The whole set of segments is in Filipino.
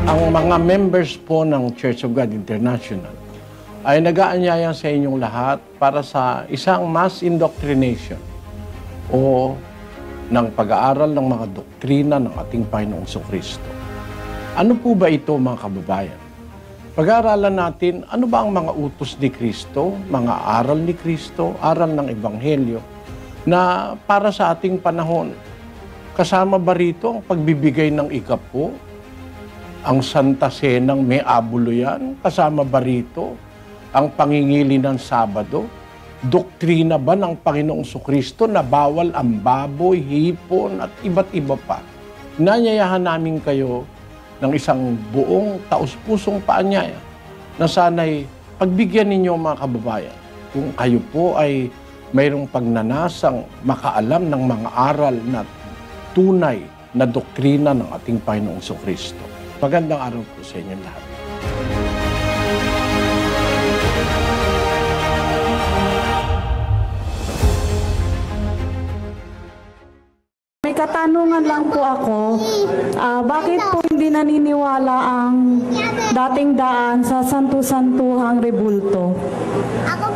Ang mga members po ng Church of God International ay nag-aanyaya sa inyong lahat para sa isang mass indoctrination o ng pag-aaral ng mga doktrina ng ating Panginoong Jesucristo. Ano po ba ito, mga kababayan? Pag-aaralan natin ano ba ang mga utos ni Kristo, mga aral ni Kristo, aral ng Ebanghelyo na para sa ating panahon. Kasama ba rito ang pagbibigay ng ikapo? Ang Santa Senang may abulo yan? Kasama ba rito ang pangingili ng Sabado? Doktrina ba ng Panginoong Jesucristo na bawal ang baboy, hipon at iba't iba pa? Inanyayahan namin kayo ng isang buong taus-pusong paanyaya na sana'y pagbigyan ninyo mga kababayan. Kung kayo po ay mayroong pagnanasang makaalam ng mga aral na tunay na doktrina ng ating Panginoong Jesucristo. Magandang araw po sa inyo lahat. May katanungan lang po ako. Bakit po hindi naniniwala ang dating daan sa santu-santuhang rebulto?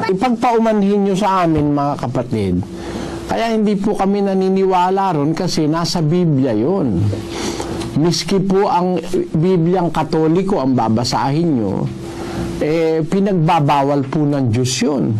Ipagpaumanhin nyo sa amin, mga kapatid. Kaya hindi po kami naniniwala ron kasi nasa Biblia yun. Miski po ang Bibliang Katoliko ang babasahin nyo, pinagbabawal po ng Diyos yun.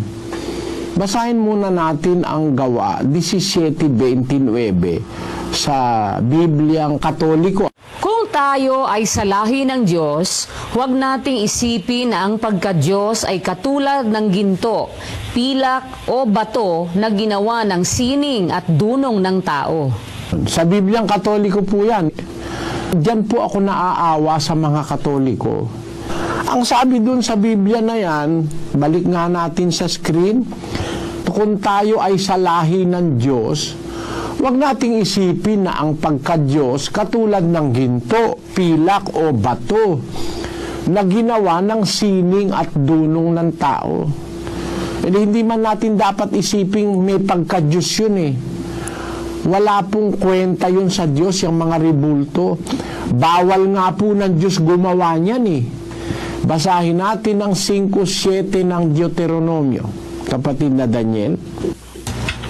Basahin muna natin ang Gawa 17:29 sa Bibliang Katoliko. Kung tayo ay sa lahi ng Diyos, huwag nating isipin na ang pagka-Diyos ay katulad ng ginto, pilak o bato na ginawa ng sining at dunong ng tao. Sa Bibliang Katoliko po yan. Diyan po ako naaawa sa mga Katoliko. Ang sabi dun sa Biblia na yan, balik nga natin sa screen, kung tayo ay sa lahi ng Diyos, huwag nating isipin na ang pagka-Diyos katulad ng ginto, pilak o bato na ginawa ng sining at dunong ng tao. Hindi man natin dapat isiping may pagka-Diyos yun eh. Wala pong kwenta yun sa Diyos, yung mga rebulto. Bawal nga po ng Diyos gumawa niyan eh. Basahin natin ang 5:7 ng Deuteronomio. Kapatid na Daniel.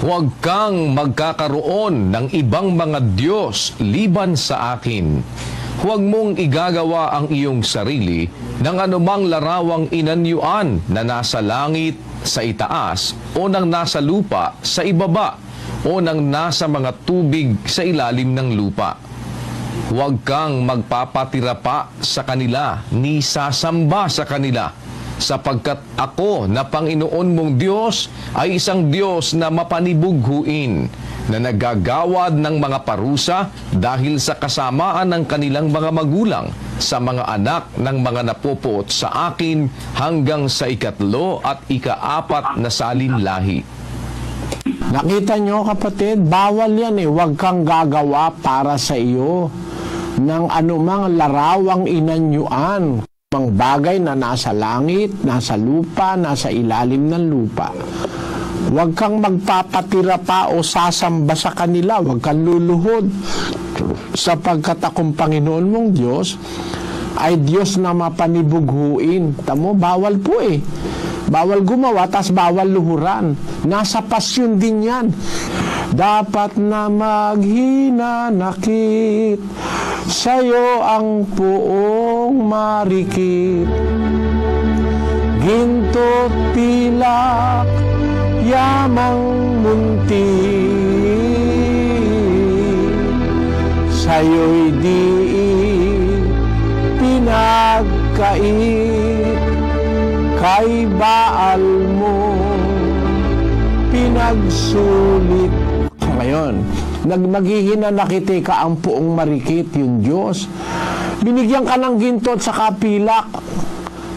Huwag kang magkakaroon ng ibang mga Diyos liban sa akin. Huwag mong igagawa ang iyong sarili ng anumang larawang inanyuan na nasa langit sa itaas o ng nasa lupa sa ibaba o ng nasa mga tubig sa ilalim ng lupa. Huwag kang magpapatira pa sa kanila ni sasamba sa kanila, sapagkat ako na Panginoon mong Diyos ay isang Diyos na mapanibughuin, na naggagawad ng mga parusa dahil sa kasamaan ng kanilang mga magulang sa mga anak ng mga napupuot sa akin hanggang sa 3 at 4 na salinlahi. Nakita nyo kapatid, bawal yan eh. Huwag kang gagawa para sa iyo ng anumang larawang inanyuan. Mga bagay na nasa langit, nasa lupa, nasa ilalim ng lupa. Huwag kang magpapatira pa o sasamba sa kanila. Huwag kang luluhod. Sapagkat akong Panginoon mong Diyos ay Diyos na mapanibughuin. Tamo, bawal po eh. Bawal gumawa, tas bawal luhuran. Nasa pasyon din yan. Dapat na maghinanakit, sa'yo ang puong marikit. Ginto't pilak, yamang munti, sa'yo'y di pinagkait. Kay Baal mo pinagsulit. Ngayon, maghihinanakit ka ang puong marikit, yung Diyos. Binigyan ka ng ginto at saka pilak.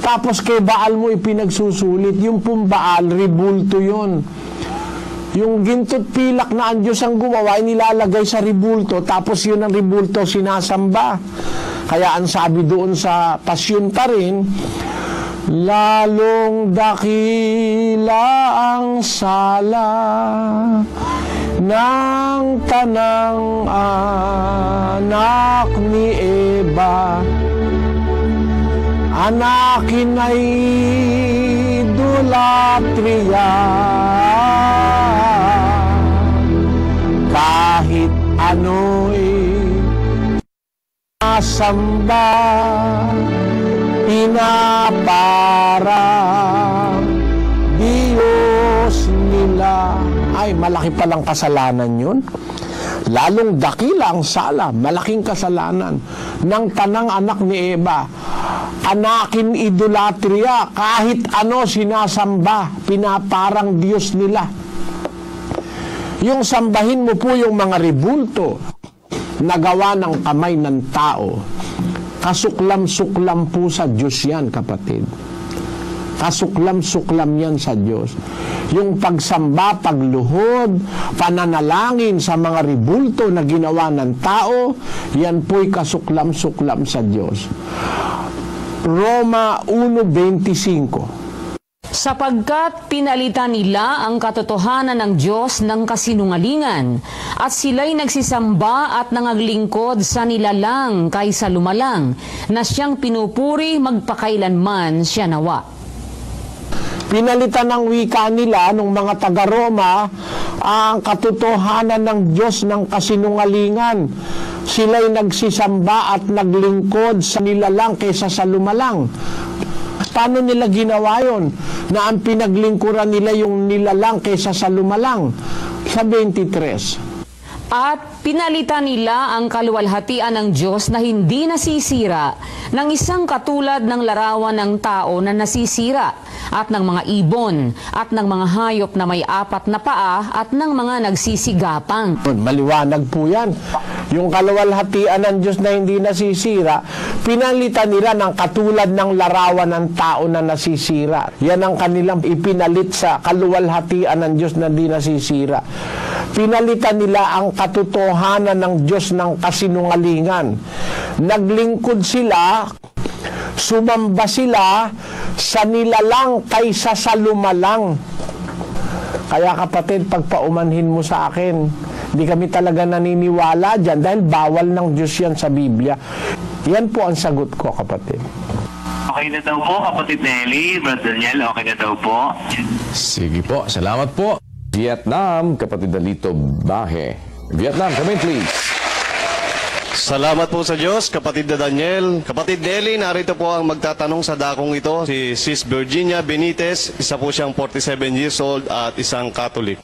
Tapos kay Baal mo ipinagsusulit. Yung pong Baal, rebulto yun. Yung ginto at pilak na ang Diyos ang gumawa, nilalagay sa rebulto. Tapos yun ang rebulto sinasamba. Kaya ang sabi doon sa Pasyon pa rin, lalong dakila ang sala ng tanang anak ni Eva Anakin ay idolatria, kahit ano'y samba, pinaparang Diyos nila. Ay, malaki palang kasalanan yun. Lalong dakila ang sala, malaking kasalanan ng tanang anak ni Eva. Anakin idolatria, kahit ano sinasamba, pinaparang Diyos nila. Yung sambahin mo po yung mga rebulto na gawa ng kamay ng tao, kasuklam-suklam po sa Diyos yan, kapatid. Kasuklam-suklam yan sa Diyos. Yung pagsamba, pagluhod, pananalangin sa mga rebulto na ginawa ng tao, yan po'y kasuklam-suklam sa Diyos. Roma 1:25. Sapagkat pinalitan nila ang katotohanan ng Diyos ng kasinungalingan, at sila'y nagsisamba at nangaglingkod sa nilalang kaysa lumalang, na siyang pinupuri magpakailanman siya nawa. Pinalitan ng wika nila nung mga taga-Roma ang katotohanan ng Diyos ng kasinungalingan. Sila'y nagsisamba at naglingkod sa nilalang kaysa sa lumalang. Paano nila ginawa yun? Na ang pinaglingkuran nila yung nilalang kaysa sa lumalang. Sa 23. At pinalitan nila ang kaluwalhatian ng Diyos na hindi nasisira ng isang katulad ng larawan ng tao na nasisira, at ng mga ibon, at ng mga hayop na may 4 na paa, at ng mga nagsisigapang. Maliwanag po yan. Yung kaluwalhatian ng Diyos na hindi nasisira, pinalitan nila ng katulad ng larawan ng tao na nasisira. Yan ang kanilang ipinalit sa kaluwalhatian ng Diyos na hindi nasisira. Pinalitan nila ang katotohanan ng Diyos ng kasinungalingan. Naglingkod sila, sumamba sila sa nilalang kaysa sa lumalang. Kaya kapatid, pagpaumanhin mo sa akin, hindi kami talaga naniniwala dyan dahil bawal ng Diyos yan sa Biblia. Yan po ang sagot ko, kapatid. Okay na daw po, kapatid Nelly, Brother Daniel, okay na daw po. Sige po, salamat po. Vietnam, kapatid Dalito Bahe. Vietnam, come in please. Salamat po sa Diyos, kapatid na Daniel. Kapatid Nelly, narito po ang magtatanong sa dakong ito, si Sis Virginia Benitez. Isa po siyang 47 years old at isang Catholic.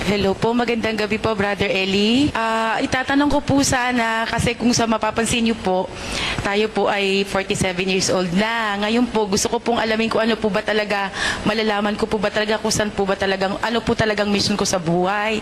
Hello po, magandang gabi po, Brother Eli. Itatanong ko po sana, kasi kung sa mapapansin niyo po, tayo po ay 47 years old na. Ngayon po, gusto ko pong alamin kung ano po ba talaga, malalaman ko po ba talaga kung saan po ba talagang, ano po talagang mission ko sa buhay.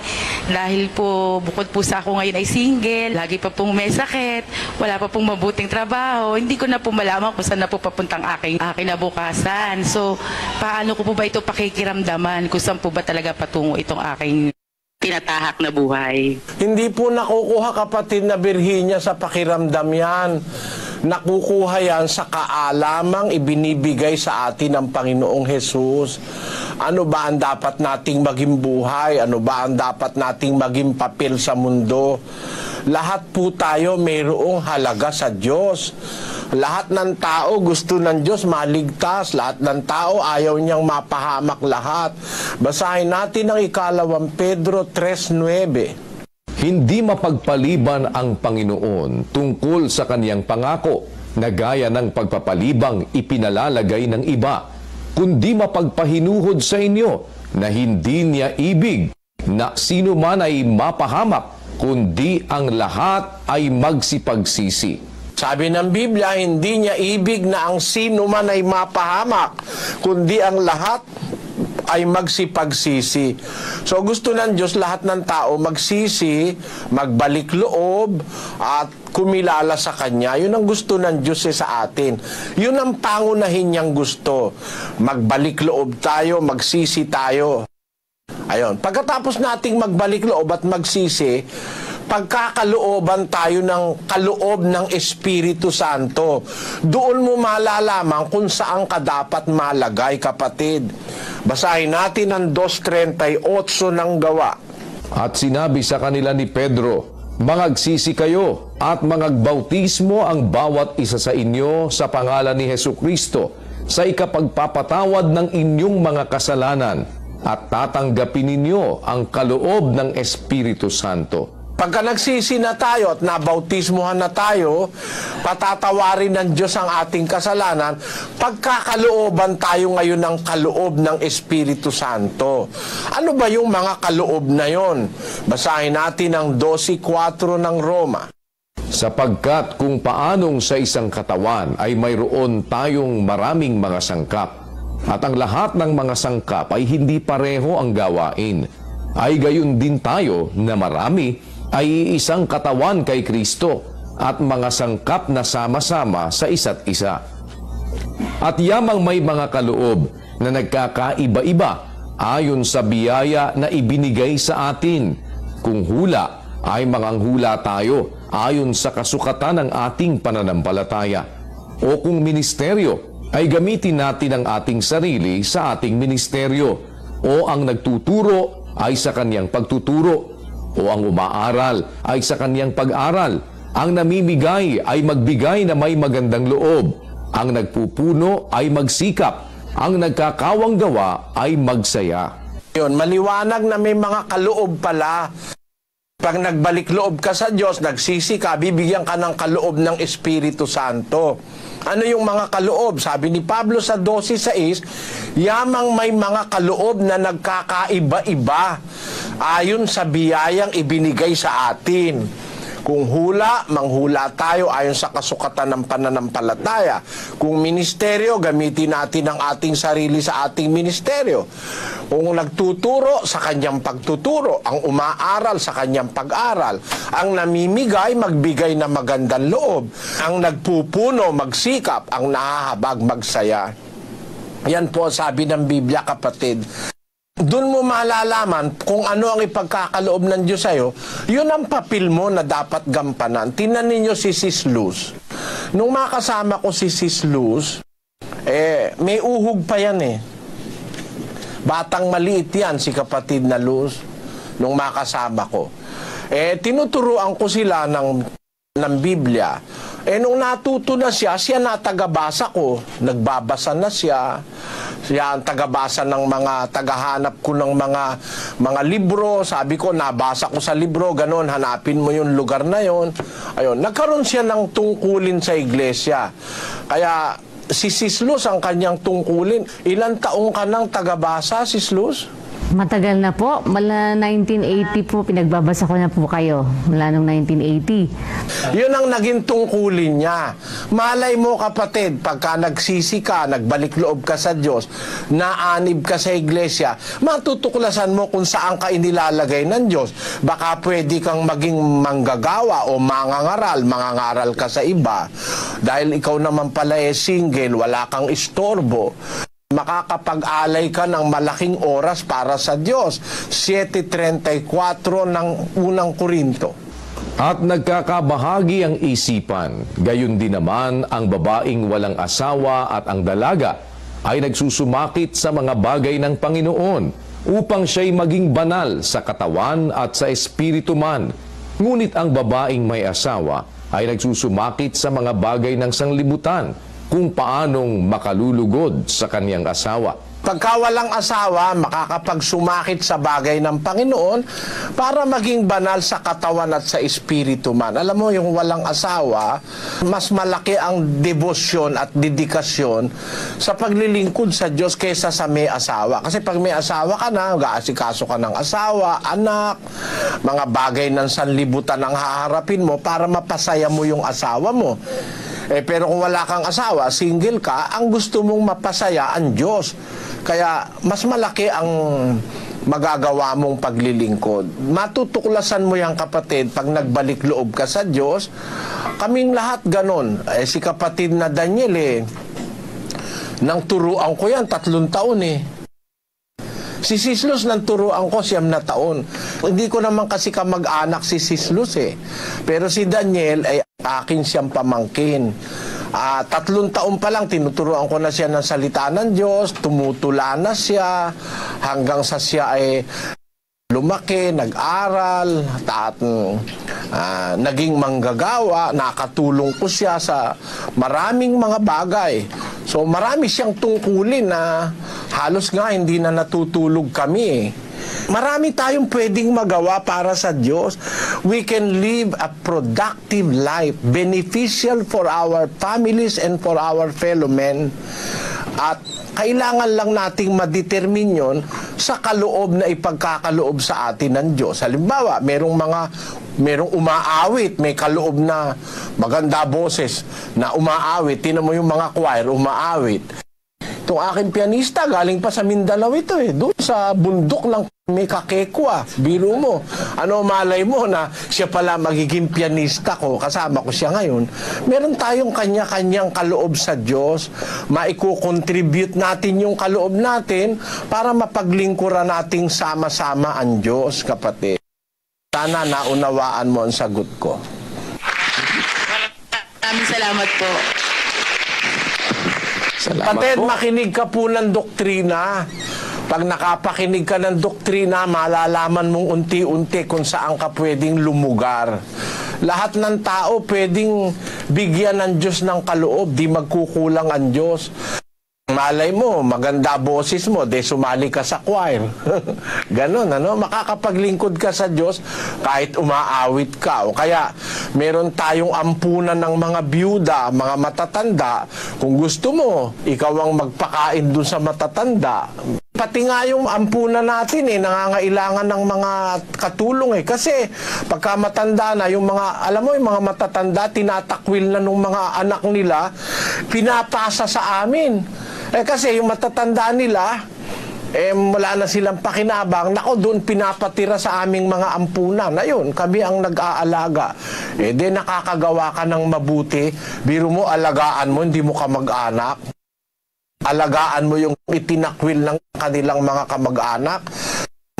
Dahil po, bukod po sa ako ngayon ay single, lagi pa pong may sakit, wala pa pong mabuting trabaho, hindi ko na po malaman kung saan na po papuntang aking kinabukasan. So, paano ko po ba ito pakikiramdaman kung saan po ba talaga patungo itong aking tinatahak na buhay? Hindi po nakukuha, kapatid na Virginia, sa pakiramdam yan. Nakukuha yan sa kaalamang ibinibigay sa atin ng Panginoong Hesus. Ano ba ang dapat nating maging buhay? Ano ba ang dapat nating maging papel sa mundo? Lahat po tayo mayroong halaga sa Diyos. Lahat ng tao gusto ng Diyos maligtas. Lahat ng tao ayaw niyang mapahamak lahat. Basahin natin ang 2 Pedro 3:9. Hindi mapagpaliban ang Panginoon tungkol sa kaniyang pangako na gaya ng pagpapalibang ipinalalagay ng iba, kundi mapagpahinuhod sa inyo na hindi niya ibig na sino man ay mapahamak, kundi ang lahat ay magsipagsisi. Sabi ng Biblia, hindi niya ibig na ang sino man ay mapahamak, kundi ang lahat ay magsipagsisi. So gusto ng Diyos lahat ng tao magsisi, magbalik loob, at kumilala sa Kanya. Yun ang gusto ng Diyos sa atin. Yun ang pangunahin niyang gusto. Magbalik loob tayo, magsisi tayo. Ayun. Pagkatapos nating magbalik loob at magsisi, pagkakalooban tayo ng kaloob ng Espiritu Santo. Doon mo malalaman kung saan ka dapat malagay, kapatid. Basahin natin ang 2:38 ng Gawa. At sinabi sa kanila ni Pedro, Mangagsisi kayo at mangagbautismo ang bawat isa sa inyo sa pangalan ni Hesukristo sa ikapagpapatawad ng inyong mga kasalanan at tatanggapin ninyo ang kaloob ng Espiritu Santo. Pagka nagsisi na tayo at nabautismuhan na tayo, patatawarin ng Diyos ang ating kasalanan, pagkakalooban tayo ngayon ng kaloob ng Espiritu Santo. Ano ba yung mga kaloob na yon? Basahin natin ang 12:4 ng Roma. Sapagkat kung paanong sa isang katawan ay mayroon tayong maraming mga sangkap, at ang lahat ng mga sangkap ay hindi pareho ang gawain, ay gayon din tayo na marami ay isang katawan kay Kristo at mga sangkap na sama-sama sa isa't isa. At yamang may mga kaloob na nagkakaiba-iba ayon sa biyaya na ibinigay sa atin. Kung hula ay manganghula tayo ayon sa kasukatan ng ating pananampalataya. O kung ministeryo ay gamitin natin ang ating sarili sa ating ministeryo. O ang nagtuturo ay sa kanyang pagtuturo. O ang umaaral ay sa kanyang pag-aral. Ang namimigay ay magbigay na may magandang loob. Ang nagpupuno ay magsikap. Ang nagkakawang gawa ay magsaya. Yun, maliwanag na may mga kaloob pala. Pag nagbalik loob ka sa Diyos, nagsisi ka, bibigyan ka ng kaloob ng Espiritu Santo. Ano yung mga kaloob? Sabi ni Pablo sa 12:6, yamang may mga kaloob na nagkakaiba-iba ayon sa biyayang ibinigay sa atin. Kung hula, manghula tayo ayon sa kasukatan ng pananampalataya. Kung ministeryo, gamitin natin ang ating sarili sa ating ministeryo. Kung nagtuturo, sa kanyang pagtuturo. Ang umaaral, sa kanyang pag-aral. Ang namimigay, magbigay na magandang loob. Ang nagpupuno, magsikap. Ang nahahabag, magsaya. Yan po sabi ng Biblia, kapatid. Doon mo malalaman kung ano ang ipagkakaloob ng Diyos sa'yo. Yun ang papel mo na dapat gampanan. Tingnan ninyo si Sis Luz. Nung makasama ko si Sis Luz, may uhog pa yan eh. Batang maliit yan, si kapatid na Luz, nung makasama ko. Tinuturuan ko sila ng Biblia. Nung natuto na siya natagabasa ko. Nagbabasa na siya. Siya ang tagabasa ng mga tagahanap ko ng mga libro. Sabi ko, nabasa ko sa libro, ganon, hanapin mo yung lugar na yon. Ayun, nagkaroon siya ng tungkulin sa iglesia. Kaya si Sis Luz ang kanyang tungkulin. Ilang taong ka nang tagabasa, Sis Luz? Matagal na po. Mula 1980 po, pinagbabasa ko na po kayo. Mula nung 1980. Yun ang naging tungkulin niya. Malay mo, kapatid, pagka nagsisi ka, nagbalik loob ka sa Diyos, naanib ka sa iglesia, matutuklasan mo kung saan ka inilalagay ng Diyos. Baka pwede kang maging manggagawa o mangangaral ka sa iba. Dahil ikaw naman pala single, wala kang istorbo. Makakapag-alay ka ng malaking oras para sa Diyos. 7:34 ng unang Korinto. At nagkakabahagi ang isipan, gayon din naman ang babaeng walang asawa at ang dalaga ay nagsusumakit sa mga bagay ng Panginoon upang siya'y maging banal sa katawan at sa espiritu man. Ngunit ang babaeng may asawa ay nagsusumakit sa mga bagay ng sanglibutan kung paanong makalulugod sa kanyang asawa. Pagka walang asawa, makakapagsumakit sa bagay ng Panginoon para maging banal sa katawan at sa espiritu man. Alam mo, yung walang asawa, mas malaki ang debosyon at dedikasyon sa paglilingkod sa Diyos kaysa sa may asawa. Kasi pag may asawa ka na, mag-aasikaso ka ng asawa, anak, mga bagay ng sanlibutan ang haharapin mo para mapasaya mo yung asawa mo. Pero kung wala kang asawa, single ka, ang gusto mong mapasaya ang Diyos. Kaya mas malaki ang magagawa mong paglilingkod. Matutuklasan mo yan, kapatid, pag nagbalik loob ka sa Diyos. Kaming lahat ganon. Si kapatid na Daniel, nang turuan ko yan, 3 taon Si Sis Luz, nang turuan ko 9 na taon. Hindi ko naman kasi kamag-anak si Sis Luz Pero si Daniel ay akin siyang pamangkin. 3 taon pa lang, tinuturuan ko na siya ng salita ng Diyos, tumutula na siya, hanggang sa siya ay lumaki, nag-aral, at naging manggagawa, nakatulong ko siya sa maraming mga bagay. So marami siyang tungkulin na halos nga hindi na natutulog kami. Marami tayong pwedeng magawa para sa Diyos. We can live a productive life, beneficial for our families and for our fellow men. At kailangan lang nating madetermine yon sa kaloob na ipagkakaloob sa atin ng Diyos. Halimbawa, merong umaawit, may kaloob na maganda boses na umaawit. Tingnan mo yung mga choir, umaawit. Itong aking pianista, galing pa sa Mindanao ito doon sa bundok lang may kakekwa. Biro mo. Ano malay mo na siya pala magiging pianista ko, kasama ko siya ngayon. Meron tayong kanya-kanyang kaloob sa Diyos. Maiko-contribute natin yung kaloob natin para mapaglingkuran nating sama-sama ang Diyos, kapatid. Sana naunawaan mo ang sagot ko. Maraming salamat po. Kapatid, makinig ka po ng doktrina. Pag nakapakinig ka ng doktrina, malalaman mong unti-unti kung saan ka pwedeng lumugar. Lahat ng tao pwedeng bigyan ng Diyos ng kaloob, di magkukulang ang Diyos. Malay mo, maganda boses mo, de sumali ka sa choir. Ganon, makakapaglingkod ka sa Diyos kahit umaawit ka. O kaya, meron tayong ampunan ng mga byuda, mga matatanda. Kung gusto mo, ikaw ang magpakain dun sa matatanda. Pati nga yung ampunan natin nangangailangan ng mga katulong Kasi pagka matanda na, yung mga, alam mo, yung mga matatanda, tinatakwil na ng mga anak nila, pinapasa sa amin. Kasi yung matatanda nila, wala na silang pakinabang. Nako, doon pinapatira sa aming mga ampunan. Ayun, kami ang nag-aalaga. Nakakagawa ka ng mabuti. Biro mo, alagaan mo, hindi mo ka mag-anak. Alagaan mo yung itinakwil ng kanilang mga kamag-anak.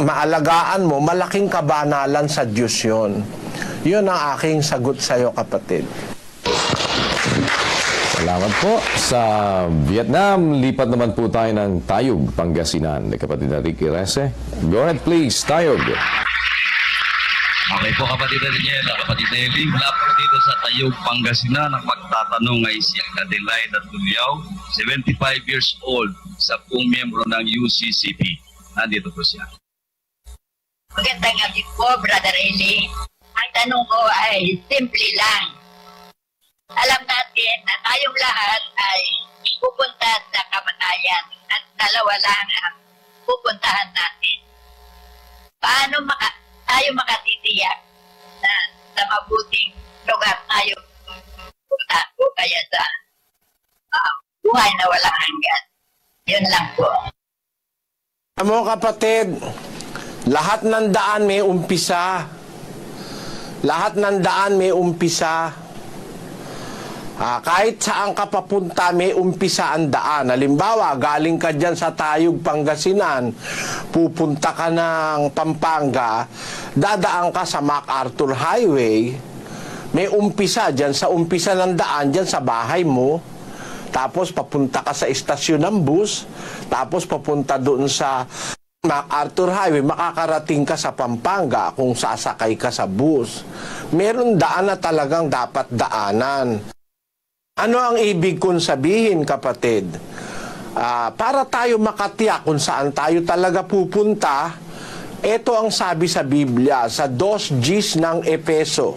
Maalagaan mo, malaking kabanalan sa Diyos yun. Yun ang aking sagot sa iyo, kapatid. Salamat po. Sa Vietnam, lipat naman po tayo ng Tayug, Pangasinan. Kapatid na Ricky Rese. Go ahead please, Tayug. Okay po, kapatid Daniel, kapatid Nelly, mula po dito sa Tayug, Pangasinan. Ang magtatanong ay si Adelaida Tuliao, 75 years old, sa pong miyembro ng UCCP. Nandito po siya. Magandang gabi po, Brother Eli. Ang tanong ko ay simple lang. Alam natin na tayong lahat ay pupunta sa kamatayan at dalawa lang ang pupuntahan natin. Paano tayo makatitiyak na sa mabuting lugar tayo pupunta o kaya sa buhay na walang hanggan? Yun lang po. Mo kapatid, lahat ng daan may umpisa. Lahat ng daan may umpisa. Kahit saan ka papunta, may umpisa ang daan. Halimbawa, galing ka dyan sa Tayug, Pangasinan, pupunta ka ng Pampanga, dadaan ka sa MacArthur Highway, may umpisa dyan, sa umpisa ng daan, dyan sa bahay mo, tapos papunta ka sa istasyon ng bus, tapos papunta doon sa MacArthur Highway, makakarating ka sa Pampanga kung sasakay ka sa bus. Meron daan na talagang dapat daanan. Ano ang ibig kong sabihin, kapatid? Para tayo makatiyak kung saan tayo talaga pupunta, ito ang sabi sa Biblia, sa 2:10 ng Efeso.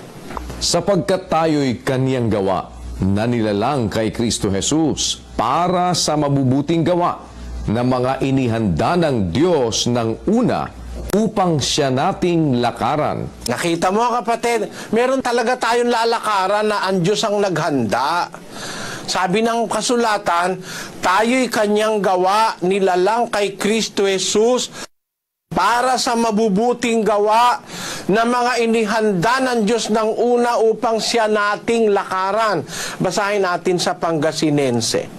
Sapagkat tayo'y kaniyang gawa na nilalang kay Kristo Jesus para sa mabubuting gawa na mga inihanda ng Diyos ng una upang siya nating lakaran. Nakita mo, kapatid, meron talaga tayong lalakaran na ang Diyos ang naghanda. Sabi ng kasulatan, tayo'y kanyang gawa, nilalang kay Kristo Jesus para sa mabubuting gawa na mga inihanda ng Diyos ng una upang siya nating lakaran. Basahin natin sa Pangasinense.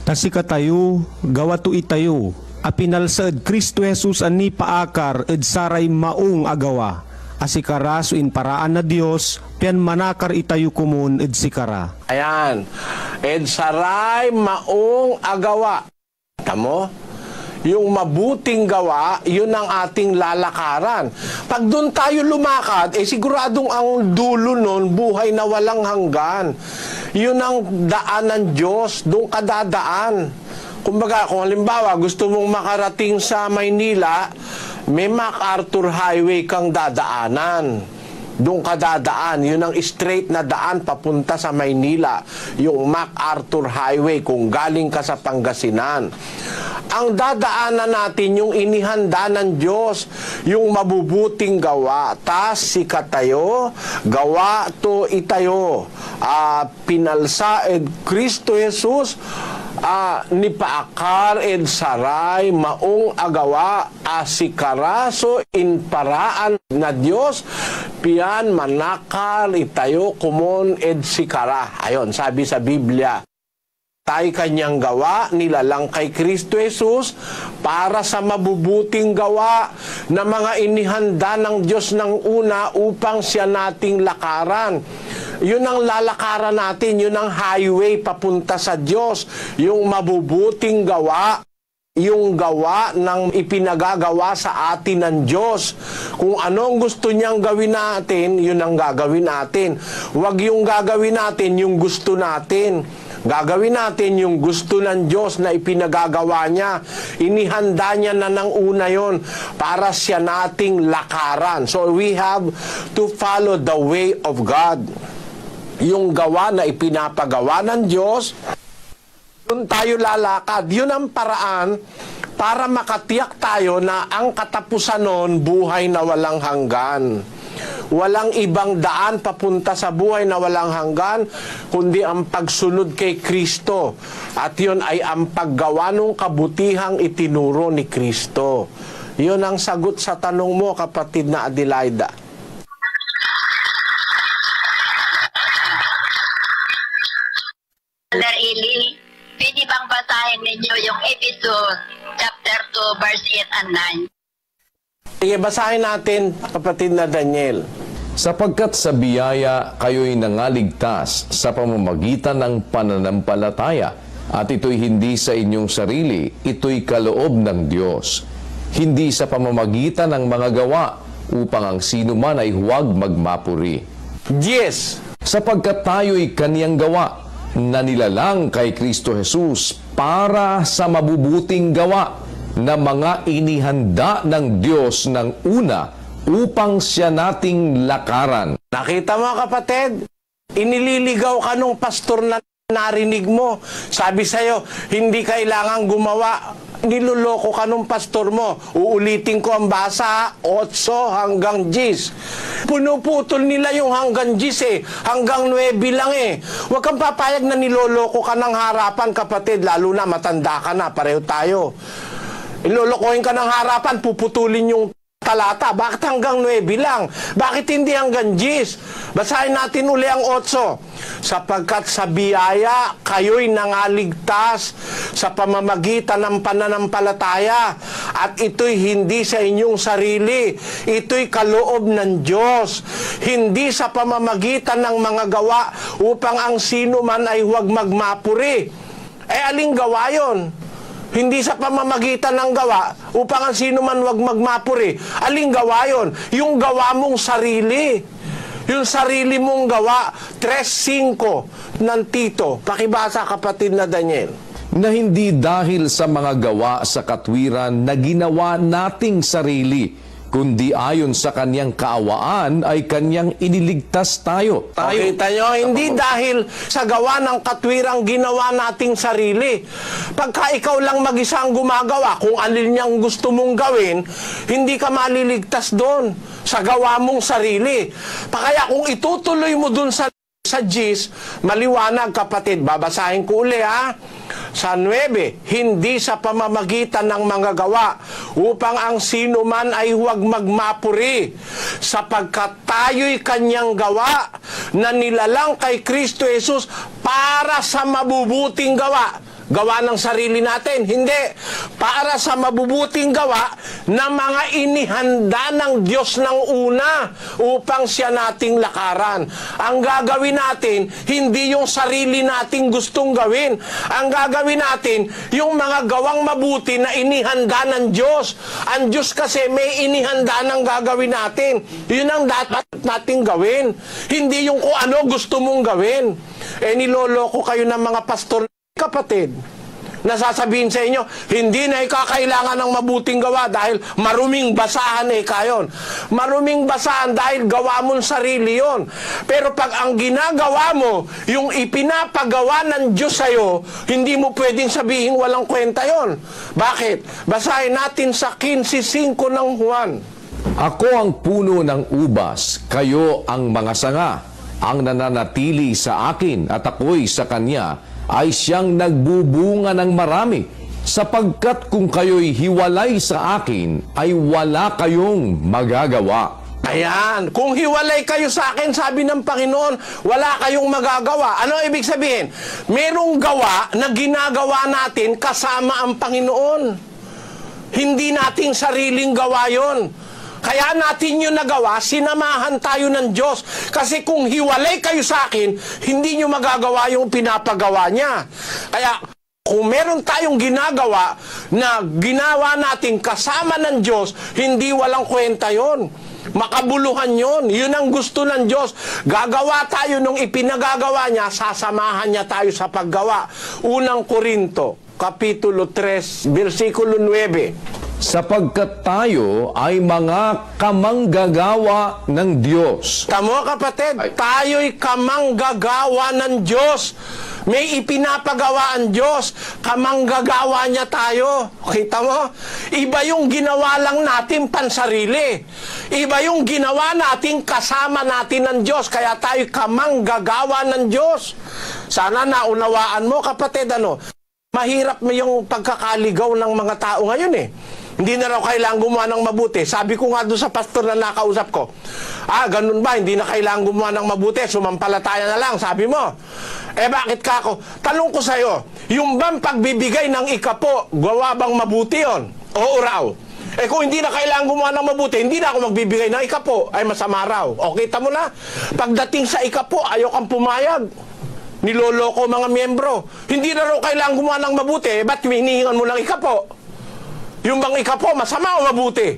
Tasika tayo, gawa to itayo. Apinalsaed Kristo Jesus ani paakar ed saray maong agawa. Asikara so in paraan na Dios, pian manakar itayo kumun ed sikara. Ayan. Ed saray maong agawa. Tamo? yung mabuting gawa, yun ang ating lalakaran. Pag doon tayo lumakad, siguradong ang dulo nun, buhay na walang hanggan. Yun ang daan ng Diyos, doon ka dadaan. Kumbaga, kung halimbawa, gusto mong makarating sa Maynila, may MacArthur Highway kang dadaanan. Doon ka dadaan. Yun ang straight na daan papunta sa Maynila. Yung MacArthur Highway kung galing ka sa Pangasinan. Ang dadaanan natin yung inihanda ng Diyos, yung mabubuting gawa. Tas sikatayo, gawa to itayo. Pinalsa ed Kristo Jesus, ni paakar ed saray maong agawa asikaraso in paraan na Diyos pian manakal itayo kumon ed sikara. Ayon, sabi sa Biblia, tayo kanyang gawa, nilalang kay Kristo Jesus para sa mabubuting gawa na mga inihanda ng Diyos ng una upang siya nating lakaran. Yun ang lalakaran natin, yun ang highway papunta sa Diyos, yung mabubuting gawa, yung gawa ng ipinagagawa sa atin ng Diyos. Kung anong gusto niyang gawin natin, yun ang gagawin natin. Huwag yung gagawin natin, yung gusto natin. Gagawin natin yung gusto ng Diyos na ipinagagawa niya. Inihanda niya na ng una yon para siya nating lakaran. So we have to follow the way of God. Yung gawa na ipinapagawa ng Diyos, doon tayo lalakad. Yun ang paraan para makatiyak tayo na ang katapusan nun, buhay na walang hanggan. Walang ibang daan papunta sa buhay na walang hanggan, kundi ang pagsunod kay Kristo. At yun ay ang paggawa ng kabutihang itinuro ni Kristo. Yun ang sagot sa tanong mo, kapatid na Adelaida. Brother Eli, pwede bang basahin ninyo yung Ephesians chapter 2 verse 8 and 9? Sige, basahin natin, kapatid na Daniel. Sapagkat sa biyaya kayo'y nangaligtas sa pamamagitan ng pananampalataya, at ito'y hindi sa inyong sarili, ito'y kaloob ng Diyos. Hindi sa pamamagitan ng mga gawa, upang ang sino man ay huwag magmapuri. Yes! Sapagkat tayo'y kaniyang gawa, na nilalang kay Kristo Jesus para sa mabubuting gawa na mga inihanda ng Diyos ng una upang siya nating lakaran. Nakita mo, kapatid? Inililigaw ka nung pastor na narinig mo. Sabi sa'yo, hindi kailangan gumawa. Niloloko ka nung pastor mo. Uulitin ko ang basa, 8 hanggang 10. Punuputol nila yung hanggang 10 hanggang 9 lang Huwag kang papayag na niloloko ka ng harapan, kapatid. Lalo na matanda ka na, pareho tayo. Ilolokohin ka ng harapan, puputulin yung talata. Bakit hanggang 9 lang? Bakit hindi hanggang 10? Basahin natin uli ang 8. Sapagkat sa biyaya kayo'y nangaligtas sa pamamagitan ng pananampalataya, at ito'y hindi sa inyong sarili, ito'y kaloob ng Diyos, hindi sa pamamagitan ng mga gawa upang ang sino man ay huwag magmapuri. Aling gawa yon? Hindi sa pamamagitan ng gawa upang ang sino man huwag magmapuri. Aling gawa yon? Yung gawa mong sarili. Yung sarili mong gawa. 3:5 ng Tito. Pakibasa, kapatid na Daniel. Na hindi dahil sa mga gawa sa katwiran na ginawa nating sarili, kundi ayon sa kanyang kaawaan ay kanyang iniligtas tayo. Kita nyo, hindi dahil sa gawa ng katwirang ginawa nating sarili. Pagka ikaw lang mag-isa ang gumagawa, kung alin niyang gusto mong gawin, hindi ka maliligtas doon sa gawa mong sarili. Kaya kung itutuloy mo doon sa GIS, maliwanag, kapatid. Babasahin ko uli, Sa 9, hindi sa pamamagitan ng mga gawa upang ang sino man ay huwag magmapuri, sapagkat tayo'y kanyang gawa na nilalang kay Kristo Jesus para sa mabubuting gawa. gawa ng sarili natin. Hindi. Para sa mabubuting gawa na mga inihanda ng Diyos ng una upang siya nating lakaran. Ang gagawin natin, hindi yung sarili nating gustong gawin. Ang gagawin natin, yung mga gawang mabuti na inihanda ng Diyos. Ang Diyos kasi may inihanda ng gagawin natin. Yun ang dapat nating gawin. Hindi yung kung ano gusto mong gawin. Niloloko kayo ng mga pastor, kapatid, nasasabihin sa inyo, hindi na ikakailangan ng mabuting gawa dahil maruming basahan kayon. Maruming basahan dahil gawa mong sarili yon. Pero pag ang ginagawa mo, yung ipinapagawa ng Diyos sa'yo, hindi mo pwedeng sabihin walang kwenta yon. Bakit? Basahin natin sa 15:5 ng Juan. Ako ang puno ng ubas, kayo ang mga sanga. Ang nananatili sa akin at ako'y sa kanya ay siyang nagbubunga ng marami, sapagkat kung kayo'y hiwalay sa akin, ay wala kayong magagawa. Ayan, kung hiwalay kayo sa akin, sabi ng Panginoon, wala kayong magagawa. Ano ibig sabihin? Merong gawa na ginagawa natin kasama ang Panginoon. Hindi nating sariling gawa yon. Kaya natin yung nagawa, sinamahan tayo ng Diyos. Kasi kung hiwalay kayo sa akin, hindi nyo magagawa yung pinapagawa niya. Kaya kung meron tayong ginagawa na ginawa natin kasama ng Diyos, hindi walang kwenta yon. Makabuluhan yon. Yun ang gusto ng Diyos. Gagawa tayo nung ipinagagawa niya, sasamahan niya tayo sa paggawa. Unang Korinto, Kapitulo 3, versikulo 9. Sapagkat tayo ay mga kamanggagawa ng Diyos. Tamo kapatid, tayo'y kamanggagawa ng Diyos. May ipinapagawa ang Diyos, kamanggagawa niya tayo. Kita mo? Iba yung ginawa lang natin pansarili. Iba yung ginawa natin kasama natin ng Diyos. Kaya tayo kamanggagawa ng Diyos. Sana naunawaan mo kapatid, mahirap mo yung pagkakaligaw ng mga tao ngayon Hindi na raw kailangan gumawa ng mabuti. Sabi ko nga doon sa pastor na nakausap ko, ganun ba? Hindi na kailangan gumawa ng mabuti. Sumampalataya na lang, sabi mo. Bakit ka ako? Tanong ko sa'yo, yung bang pagbibigay ng ikapo, gawa bang mabuti yon? Oo raw. Kung hindi na kailangan gumawa ng mabuti, hindi na ako magbibigay ng ikapo, ay masama raw. O, kita mo na, pagdating sa ikapo, ayaw kang pumayag. Niloloko mga miyembro. Hindi na raw kailangan gumawa ng mabuti, ba't hinihingan mo ng ikapo? Yung bang ikapo, masama o mabuti?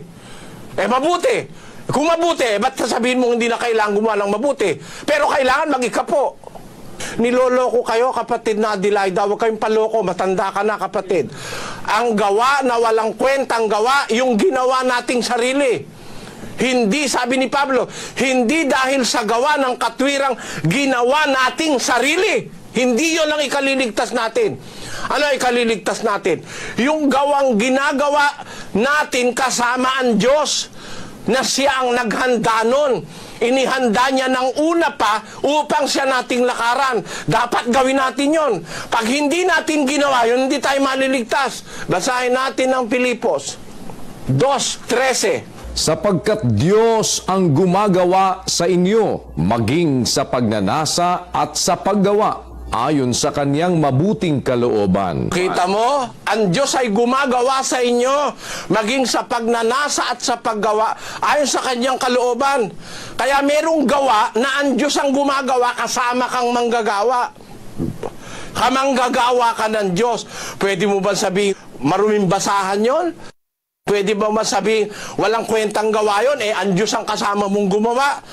Mabuti. Kung mabuti, ba't sasabihin mo hindi na kailangan gumawa ng mabuti? Pero kailangan mag-ikapo. Niloloko kayo, kapatid na Adelaida. Huwag kayong paloko, matanda ka na, kapatid. Ang gawa na walang kwentang gawa, yung ginawa nating sarili. Hindi, sabi ni Pablo, hindi dahil sa gawa ng katwirang ginawa nating sarili. Hindi yon ang ikaliligtas natin. Ano ikaliligtas natin? Yung gawang ginagawa natin kasama ang Diyos na siya ang naghanda nun. Inihanda niya ng una pa upang siya nating lakaran. Dapat gawin natin yon. Pag hindi natin ginawa yun, hindi tayo maliligtas. Basahin natin ang Pilipos 2:13. Sapagkat Diyos ang gumagawa sa inyo, maging sa pagnanasa at sa paggawa, ayon sa kanyang mabuting kalooban. Kita mo? Ang Diyos ay gumagawa sa inyo, maging sa pagnanasa at sa paggawa, ayon sa kanyang kalooban. Kaya merong gawa na ang Diyos ang gumagawa, kasama kang manggagawa. Kamanggagawa ka ng Diyos. Pwede mo ba sabihin, maruming basahan yon? Pwede ba masabihin, walang kwentang gawa yon? Ang Diyos ang kasama mong gumawa.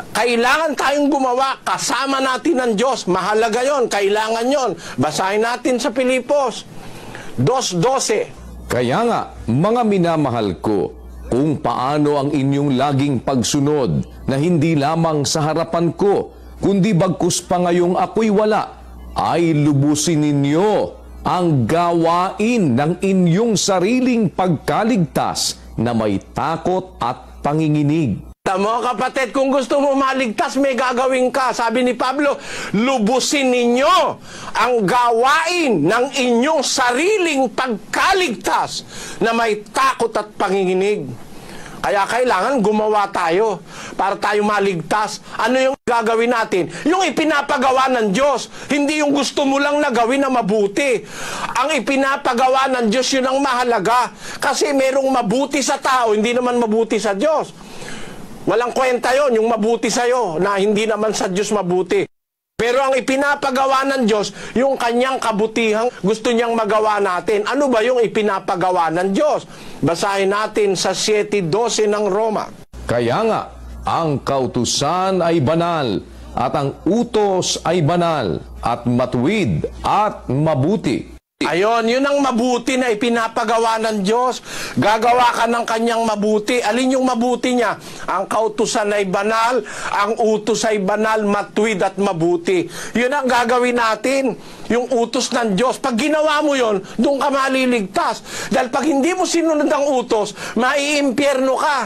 Kailangan tayong gumawa, kasama natin ng Diyos. Mahalaga yon, kailangan yon. Basahin natin sa Pilipos 2:12. Kaya nga, mga minamahal ko, kung paano ang inyong laging pagsunod na hindi lamang sa harapan ko, kundi bagkus pa ngayong ako'y wala, ay lubusin ninyo ang gawain ng inyong sariling pagkaligtas na may takot at panginginig. Tama kapatid, kung gusto mo maligtas, may gagawin ka. Sabi ni Pablo, lubusin ninyo ang gawain ng inyong sariling pagkaligtas na may takot at panginginig. Kaya kailangan gumawa tayo para tayo maligtas. Ano yung gagawin natin? Yung ipinapagawa ng Diyos. Hindi yung gusto mo lang na gawin na mabuti. Ang ipinapagawa ng Diyos, yun ang mahalaga. Kasi merong mabuti sa tao, hindi naman mabuti sa Diyos. Walang kwenta yon yung mabuti sa'yo, na hindi naman sa Diyos mabuti. Pero ang ipinapagawa ng Diyos, yung kanyang kabutihang gusto niyang magawa natin. Ano ba yung ipinapagawa ng Diyos? Basahin natin sa 7:12 ng Roma. Kaya nga, ang kautusan ay banal, at ang utos ay banal, at matuwid, at mabuti. Ayon, yun ang mabuti na ipinapagawa ng Diyos. Gagawa ka ng kanyang mabuti. Alin yung mabuti niya? Ang kautusan ay banal, ang utos ay banal, matuwid at mabuti. Yun ang gagawin natin, yung utos ng Diyos. Pag ginawa mo yun, doon ka maliligtas. Dahil pag hindi mo sinunod ang utos, maiimpyerno ka.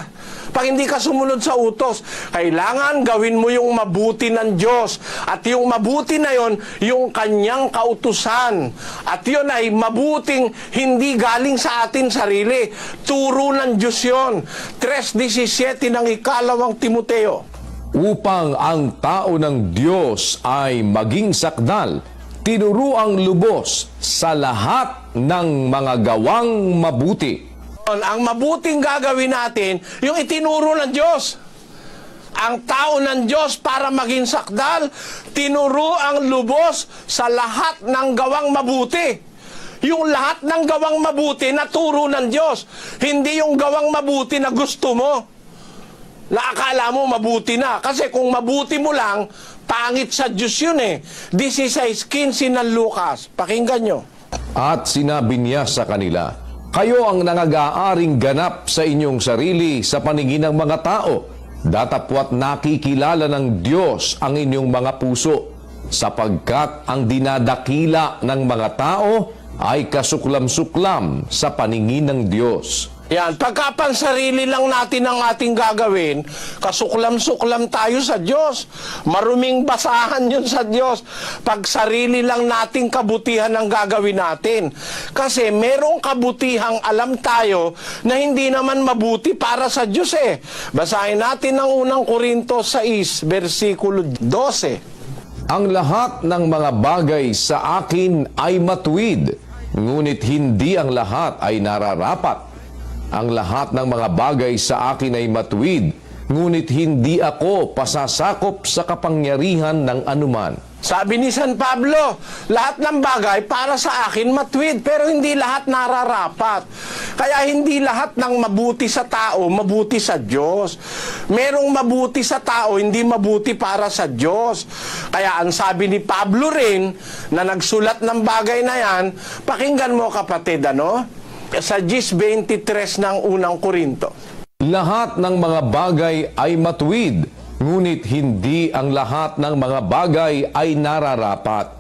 Pag hindi ka sumunod sa utos, kailangan gawin mo yung mabuti ng Diyos. At yung mabuti na yon, yung kanyang kautusan. At yun ay mabuting hindi galing sa atin sarili. Turo ng Diyos yun. 3:17 ng ikalawang Timoteo. Upang ang tao ng Diyos ay maging sakdal, tinuruang lubos sa lahat ng mga gawang mabuti. Ang mabuting gagawin natin, yung itinuro ng Diyos. Ang tao ng Diyos para maging sakdal, tinuro ang lubos sa lahat ng gawang mabuti. Yung lahat ng gawang mabuti na turo ng Diyos. Hindi yung gawang mabuti na gusto mo. Na akala mo mabuti na. Kasi kung mabuti mo lang, pangit sa Diyos yun eh. 16:15 ng Lucas. Pakinggan nyo. At sinabi niya sa kanila, kayo ang nangag-aaring ganap sa inyong sarili sa paningin ng mga tao, datapwat nakikilala ng Diyos ang inyong mga puso, sapagkat ang dinadakila ng mga tao ay kasuklam-suklam sa paningin ng Diyos. Yan, pagkapansarili lang natin ang ating gagawin, kasuklam-suklam tayo sa Diyos. Maruming basahan yun sa Diyos. Pag sarili lang nating kabutihan ang gagawin natin. Kasi merong kabutihang alam tayo na hindi naman mabuti para sa Diyos eh. Basahin natin ang unang Korinto 6, versikulo 12. Ang lahat ng mga bagay sa akin ay matuwid, ngunit hindi ang lahat ay nararapat. Ang lahat ng mga bagay sa akin ay matuwid, ngunit hindi ako pasasakop sa kapangyarihan ng anuman. Sabi ni San Pablo, lahat ng bagay para sa akin matuwid, pero hindi lahat nararapat. Kaya hindi lahat ng mabuti sa tao, mabuti sa Diyos. Merong mabuti sa tao, hindi mabuti para sa Diyos. Kaya ang sabi ni Pablo rin, na nagsulat ng bagay na yan, pakinggan mo kapatid, ano? Sa 10:23 ng unang Korinto. Lahat ng mga bagay ay matuwid, ngunit hindi ang lahat ng mga bagay ay nararapat.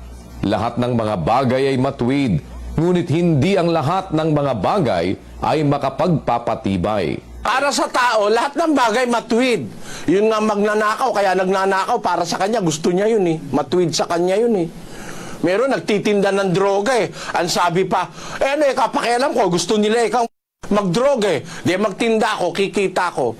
Lahat ng mga bagay ay matuwid, ngunit hindi ang lahat ng mga bagay ay makapagpapatibay. Para sa tao, lahat ng bagay matuwid. Yun nga magnanakaw, kaya nagnanakaw para sa kanya, gusto niya yun eh. Matuwid sa kanya yun eh. Meron nagtitinda ng droga eh. Ang sabi pa, kapakialam ko, gusto nila ikaw magdroga eh. Di magtinda ako, kikita ko.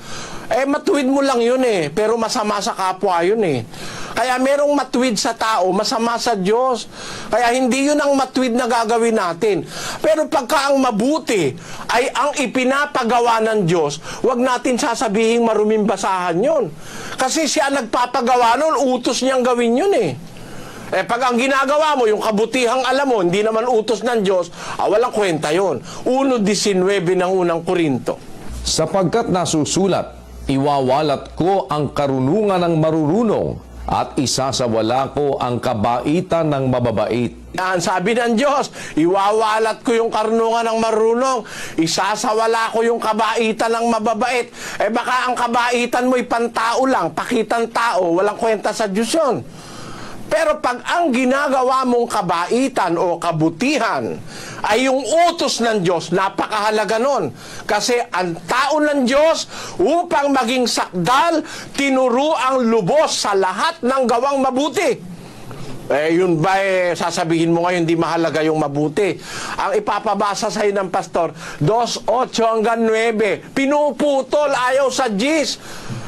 Matuwid mo lang yun eh. Pero masama sa kapwa yun eh. Kaya merong matuwid sa tao, masama sa Diyos. Kaya hindi yun ang matuwid na gagawin natin. Pero pagka ang mabuti ay ang ipinapagawa ng Diyos, huwag natin sasabihin maruming basahan yun. Kasi siya nagpapagawa nun, utos niyang gawin yun eh. Pag ang ginagawa mo, yung kabutihang alam mo, hindi naman utos ng Diyos, walang kwenta yun. 1:19 ng unang Korinto. Sapagkat nasusulat, iwawalat ko ang karunungan ng marurunong at isasawala ko ang kabaitan ng mababait. Yan, sabi ng Diyos, iwawalat ko yung karunungan ng marunong, isasawala ko yung kabaitan ng mababait. Baka ang kabaitan mo'y pantao lang, pakitang tao, walang kwenta sa Diyos yun. Pero pag ang ginagawa mong kabaitan o kabutihan ay yung utos ng Diyos, napakahalaga nun. Kasi ang tao ng Diyos, upang maging sakdal, tinuro ang lubos sa lahat ng gawang mabuti. Yun ba sasabihin mo ngayon di mahalaga yung mabuti? Ang ipapabasa sa'yo ng pastor, 2:8 hanggang 9, pinuputol, ayaw sa GIS.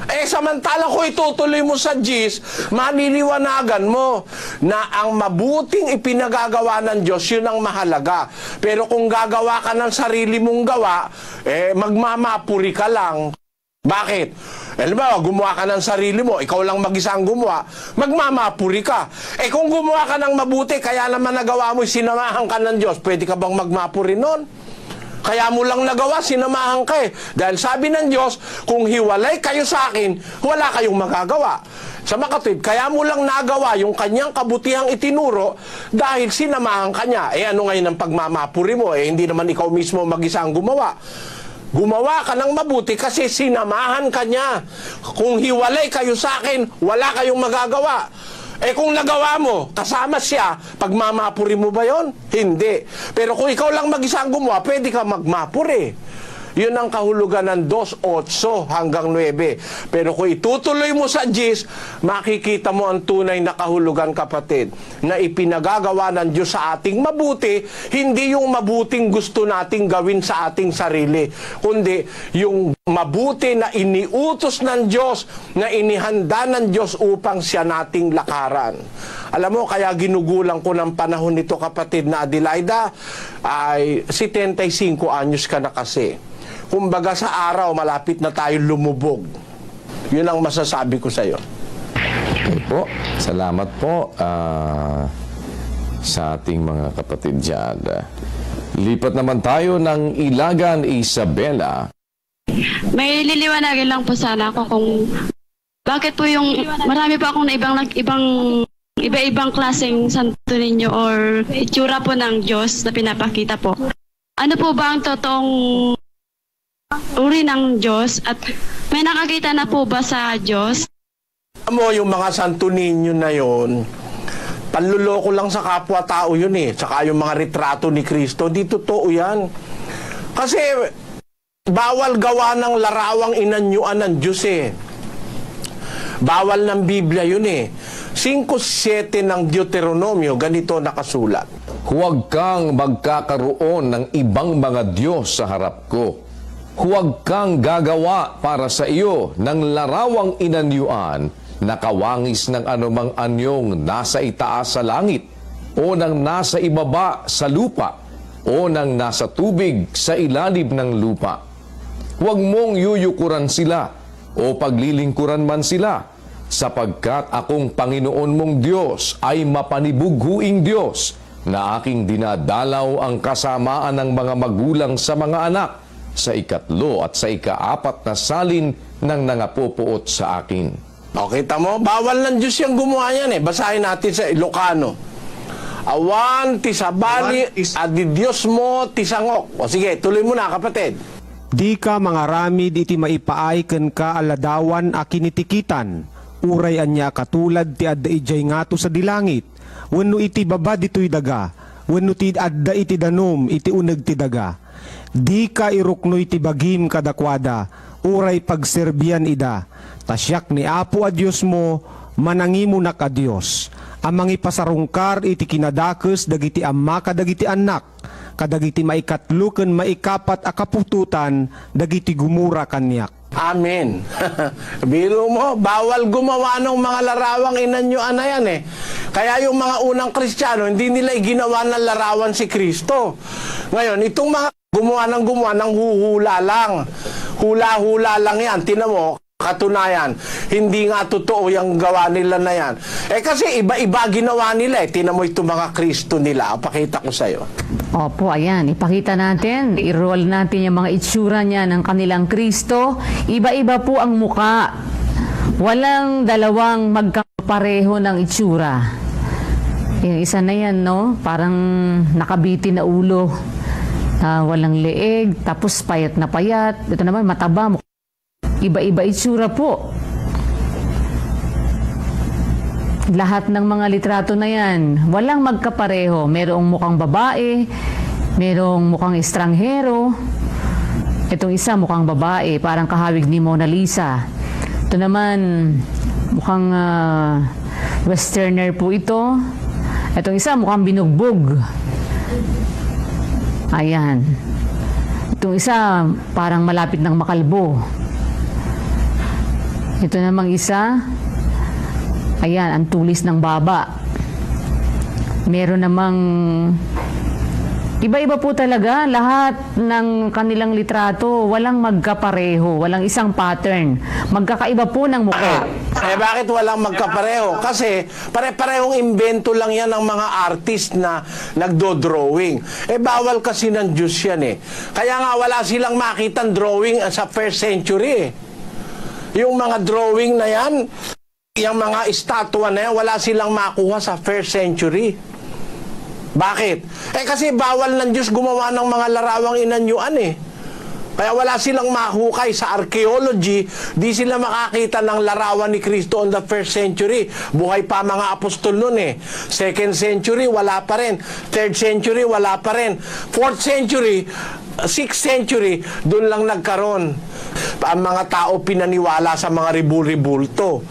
Samantala ko itutuloy mo sa GIS, maliliwanagan mo na ang mabuting ipinagagawa ng Diyos, yun ang mahalaga. Pero kung gagawa ka ng sarili mong gawa, magmamapuri ka lang. Bakit? Alam mo, gumawa ka ng sarili mo, ikaw lang mag-isang gumawa, magmamapuri ka. Kung gumawa ka ng mabuti, kaya naman nagawa mo, sinamahan ka ng Diyos, pwede ka bang magmapuri nun? Kaya mo lang nagawa, sinamahan ka Dahil sabi ng Diyos, kung hiwalay kayo sa akin, wala kayong magagawa. Sa makatwid, kaya mo lang nagawa yung kanyang kabutihang itinuro dahil sinamahan ka niya. Ano ngayon ang pagmamapuri mo? Hindi naman ikaw mismo mag-isang gumawa. Gumawa ka ng mabuti kasi sinamahan ka niya. Kung hiwalay kayo sa akin, wala kayong magagawa. Kung nagawa mo, kasama siya, pagmamapuri mo ba yon? Hindi. Pero kung ikaw lang mag-isang gumawa, pwede ka magmapuri. Yun ang kahulugan ng 2:8 hanggang 9. Pero kung itutuloy mo sa GIS, makikita mo ang tunay na kahulugan, kapatid, na ipinagagawa ng Diyos sa ating mabuti, hindi yung mabuting gusto nating gawin sa ating sarili, kundi yung mabuti na iniutos ng Diyos, na inihanda ng Diyos upang siya nating lakaran. Alam mo, kaya ginugulang ko ng panahon nito, kapatid na Adelaida, ay 75 anyos ka na kasi. Kumbaga sa araw, malapit na tayo lumubog. Yun ang masasabi ko sa iyo. Okay po. Salamat po sa ating mga kapatid dyan. Lipat naman tayo ng Ilagan, Isabela. May liliwanagin lang po sana ako kung bakit po yung marami pa akong iba-ibang klaseng Santo Niño or itsura po ng Diyos na pinapakita po. Ano po ba ang totoong uri ng Diyos at may nakakita na po ba sa Diyos? Mo yung mga Santo Niño na yon, panluloko lang sa kapwa-tao yun Tsaka yung mga retrato ni Kristo, di totoo yan. Kasi bawal gawa ng larawang inanyuan ng Diyos Bawal ng Biblia yun 5:7 ng Deuteronomio, ganito nakasulat. Huwag kang magkakaroon ng ibang mga Diyos sa harap ko. Huwag kang gagawa para sa iyo ng larawang inanyuan na kawangis ng anumang anyong nasa itaas sa langit o ng nasa ibaba sa lupa o ng nasa tubig sa ilalim ng lupa. Huwag mong yuyukuran sila o paglilingkuran man sila, sapagkat akong Panginoon mong Diyos ay mapanibughuing Diyos na aking dinadalaw ang kasamaan ng mga magulang sa mga anak sa 3 at sa 4 na salin ng nangapupuot sa akin. Kita mo, bawal ng Diyos yung gumawa yan Basahin natin sa Ilocano. Awan ti sabali at di Diyos mo ti sangok. Sige, tuloy mo na, kapatid. Di ka mga ramid iti maipaay ken ka aladawan a kinitikitan. Uray anya katulad ti adda ijay ngato sa dilangit. Wenno iti baba ditoy daga. Wenno ti adda iti danom iti uneg ti daga. Di ka iruknoy ti bagim kadakwada, uray pagserbian ida. Tasyak ni Apo a Diyos mo, manangimo na ka Diyos. Amang ipasarungkar iti kinadakes dagiti amma kadagiti anak, kadagiti maikatlo ken maikapat a kapututan dagiti gumura kanyak. Amen. Biro mo, bawal gumawa ng mga larawang inanyuan na yan Kaya yung mga unang Kristiyano, hindi nila ginawa ng larawan si Kristo. Ngayon, itong mga gumawa ng huhula lang. Hula-hula lang yan. Tinan mo, katunayan, hindi nga totoo yung gawa nila na yan. Kasi iba-iba ginawa nila Tinan mo itong mga Kristo nila. Pakita ko sa'yo. Opo, ayan. Ipakita natin. I-roll natin yung mga itsura niya ng kanilang Kristo. Iba-iba po ang muka. Walang dalawang magkapareho ng itsura. Yung isa na yan, no? Parang nakabitin na ulo. Walang leeg, tapos payat na payat. Ito naman, mataba. Iba-iba itsura po. Lahat ng mga litrato na yan, walang magkapareho. Merong mukhang babae, merong mukhang estranghero. Itong isa mukhang babae, parang kahawig ni Mona Lisa. Ito naman, mukhang westerner po ito. Itong isa mukhang binugbog. Ayan. Itong isa parang malapit ng makalbo. Ito namang isa, ayan, ang tulis ng baba. Meron namang iba-iba po talaga, lahat ng kanilang litrato, walang magkapareho, walang isang pattern. Magkakaiba po ng mukha. Bakit walang magkapareho? Kasi pare-parehong imbento lang yan ng mga artist na nagdo-drawing. Bawal kasi ng Diyos yan eh. Kaya nga wala silang makitang drawing sa first century eh. Yung mga drawing na yan, yung mga estatwa na yan, wala silang makuha sa first century. Bakit? Kasi bawal ng Diyos gumawa ng mga larawang inanyuan eh. Kaya wala silang mahukay sa archaeology, di sila makakita ng larawan ni Kristo on the first century. Buhay pa mga apostol nun eh. Second century, wala pa rin. Third century, wala pa rin. Fourth century, 6th century, doon lang nagkaroon. Ang mga tao pinaniwala sa mga ribul-ribulto.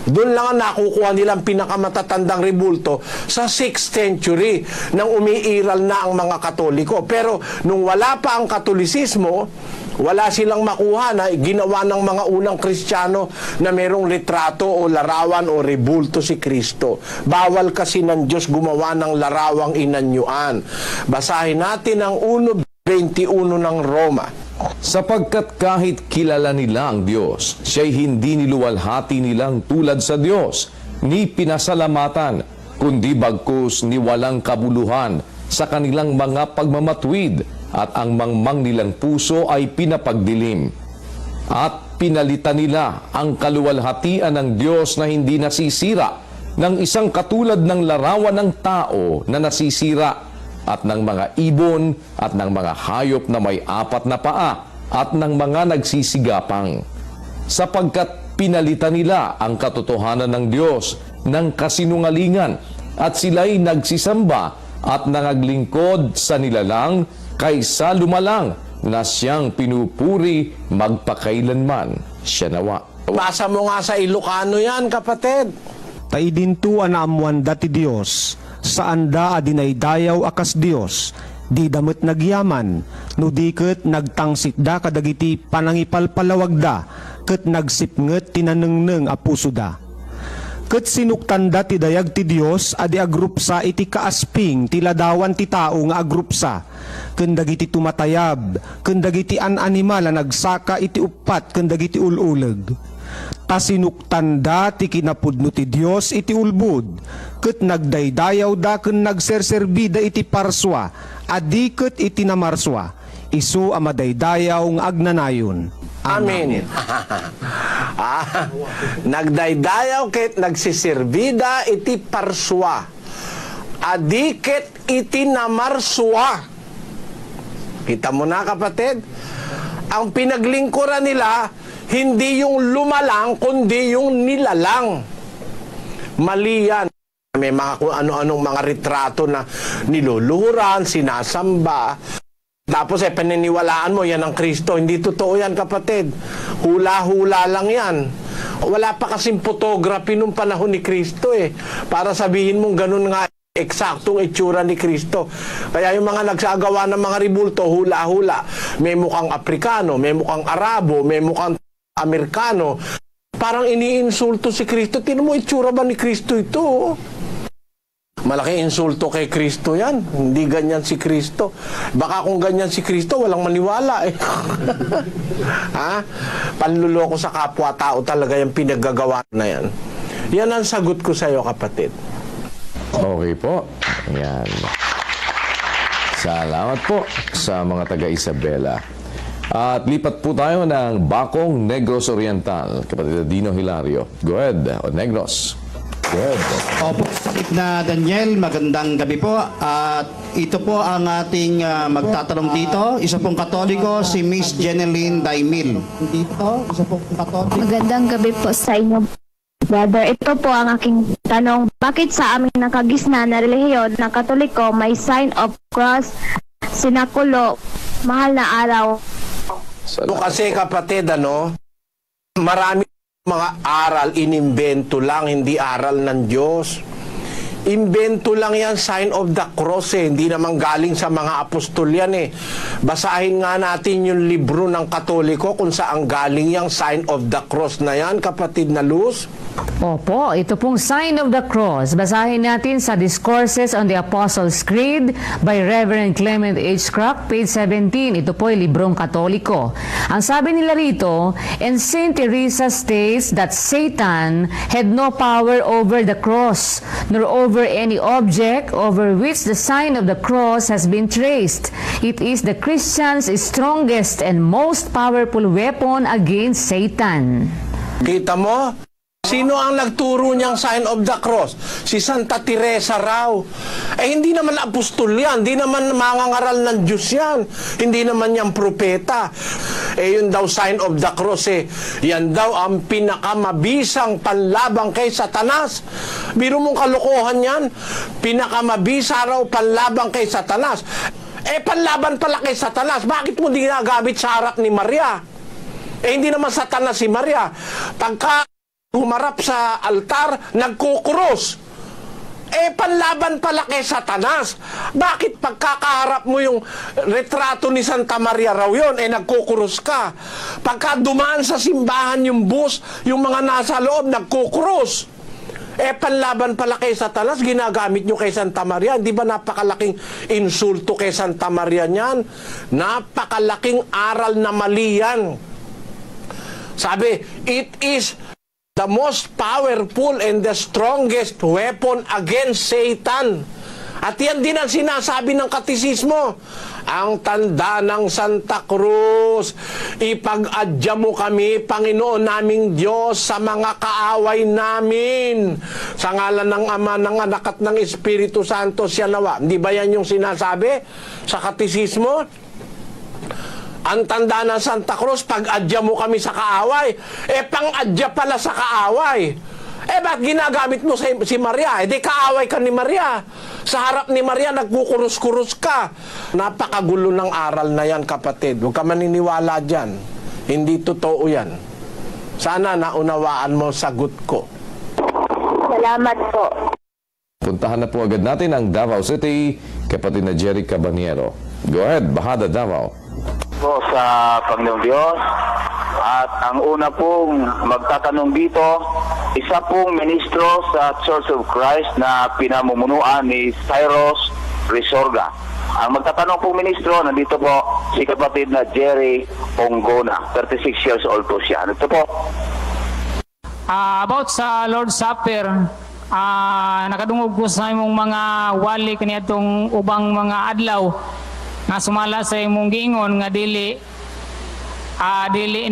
Doon lang ang nakukuha nilang pinakamatatandang ribulto sa 6th century nang umiiral na ang mga Katoliko. Pero nung wala pa ang Katolisismo, wala silang makuha na ginawa ng mga unang Kristiyano na merong litrato o larawan o ribulto si Kristo. Bawal kasi ng Diyos gumawa ng larawang inanyuan. Basahin natin ang 1:21 ng Roma. Sapagkat kahit kilala nila ang Diyos, siya'y hindi niluwalhati nilang tulad sa Diyos, ni pinasalamatan, kundi bagkus ni walang kabuluhan sa kanilang mga pagmamatwid, at ang mangmang nilang puso ay pinapagdilim. At pinalitan nila ang kaluwalhatian ng Diyos na hindi nasisira ng isang katulad ng larawan ng tao na nasisira, at ng mga ibon, at ng mga hayop na may 4 na paa, at ng mga nagsisigapang. Sapagkat pinalitan nila ang katotohanan ng Diyos ng kasinungalingan, at sila'y nagsisamba at nangaglingkod sa nilalang kaysa lumalang na siyang pinupuri magpakailanman. Siya nawa. Basa mo nga sa Ilocano yan, kapatid. Taidinto anaamuan dati Dios, saan da adinaydayaw akas Dios, di damit nagyaman, no di ket nagtangsit da kadagiti panangipalpalawag da, ket nagsipnget tinanengneng a puso da. Ket sinuktanda ti dayag ti Dios adi agrupsa iti kaasping ti ladawan ti tao nga agrupsa, ken dagiti tumatayab, ken dagiti an-animal na nagsaka iti upat, ken dagiti ululeg. Ta sinuktanda ti kinapudno ti Dios iti ulbud, ket nagdaydayaw da ken nagserserbida iti parswa, adi ket iti namarswa, isu a madaydayaw nga agnanayon. Amen. Nagdaydayaw ket nagsiservida iti parswa, adi ket iti namarswa. Kita mo na, kapatid, ang pinaglingkuran nila hindi yung lumalang, kundi yung nilalang. Mali yan. May mga kung ano-anong mga retrato na niluluhuran, sinasamba. Tapos paniniwalaan mo, yan ang Kristo. Hindi totoo yan, kapatid. Hula-hula lang yan. Wala pa kasing photography nung panahon ni Kristo eh. Para sabihin mong ganun nga, eksaktong itsura ni Kristo. Kaya yung mga nagsagawa ng mga ribulto, hula-hula. May mukhang Aprikano, may mukhang Arabo, may mukhang Amerikano. Parang iniinsulto si Kristo. Tingnan mo, itsura ba ni Kristo ito? Malaki insulto kay Kristo yan. Hindi ganyan si Kristo. Baka kung ganyan si Kristo, walang maniwala eh. Ha? Panluloko sa kapwa-tao talaga yung pinaggagawa na yan. Yan ang sagot ko sa iyo, kapatid. Okay po. Ayan. Salamat po sa mga taga-Isabela. At lipat po tayo ng Bacong, Negros Oriental. Kapatid Dino Hilario. Go ahead, Negros. Go ahead. Opo, na Daniel, magandang gabi po. At ito po ang ating magtatanong dito. Isa pong Katoliko, si Miss Jeneline Daimil. Dito, isa pong Katoliko. Magandang gabi po sa inyo, brother. Ito po ang aking tanong. Bakit sa aming nakagisna na relihiyon ng Katoliko may sign of cross, sinakulo, mahal na araw? Kasi, kapatid, marami mga aral, inimbento lang, hindi aral ng Diyos. Imbento lang yan, sign of the cross eh. Hindi naman galing sa mga apostol yan eh. Basahin nga natin yung libro ng Katoliko kung saan galing yung sign of the cross na yan, kapatid na Luz. Opo, ito pong sign of the cross. Basahin natin sa Discourses on the Apostles' Creed by Reverend Clement H. Crack, page 17. Ito po ay librong Katoliko. Ang sabi nila rito, and Saint Teresa states that Satan had no power over the cross, nor over any object over which the sign of the cross has been traced. It is the Christian's strongest and most powerful weapon against Satan. Kita mo? Sino ang nagturo niyang sign of the cross? Si Santa Teresa raw. Eh hindi naman apostol yan, hindi naman mangangaral ng Diyos yan, hindi naman yan propeta. Eh yun daw sign of the cross eh. Yan daw ang pinakamabisang panlabang kay Satanas. Biro mong kalokohan yan. Pinakamabisa raw panlabang kay Satanas. Eh panlaban pala kay Satanas, bakit mo di ginagamit sa harap ni Maria? Eh hindi naman Satanas si Maria. Pagka humarap sa altar, nagkukrus. Eh, panlaban pala kay Satanas. Bakit pagkakaharap mo yung retrato ni Santa Maria raw yun, eh nagkukrus ka? Pagka dumaan sa simbahan yung bus, yung mga nasa loob, nagkukrus. Eh, panlaban pala kay Satanas, ginagamit nyo kay Santa Maria. Di ba napakalaking insulto kay Santa Maria niyan? Napakalaking aral na mali yan. Sabi, it is the most powerful and the strongest weapon against Satan. At yan din ang sinasabi ng katisismo. Ang tanda ng Santa Cruz, ipag-adya mo kami, Panginoon naming Diyos, sa mga kaaway namin. Sa ngalan ng Ama, ng Anak at ng Espiritu Santo siya nawa. Hindi ba yan yung sinasabi sa katisismo? Ang tanda ng Santa Cruz, pag-adya mo kami sa kaaway. Eh, pang-adya pala sa kaaway. Eh, ba't ginagamit mo si Maria? Eh, di kaaway ka ni Maria. Sa harap ni Maria, nagkukurus-kurus ka. Napakagulo ng aral na yan, kapatid. Huwag ka maniniwala dyan. Hindi totoo yan. Sana naunawaan mo sagot ko. Salamat po. Puntahan na po agad natin ang Davao City, kapatid na Jerry Cabaniero. Go ahead, Bahada Davao. Po sa Panginoong Diyos. At ang una pong magtatanong dito, isa pong ministro sa Church of Christ na pinamumunuan ni Cyrus Resorga. Ang magtatanong pong ministro, nandito po si kapatid na Jerry Ongona, 36 years old po siya. Ito po. About sa Lord's Supper, nakadungog ko sa imong mga wali kaniyatong ubang mga adlaw nga sumala sa imong gingon nga dili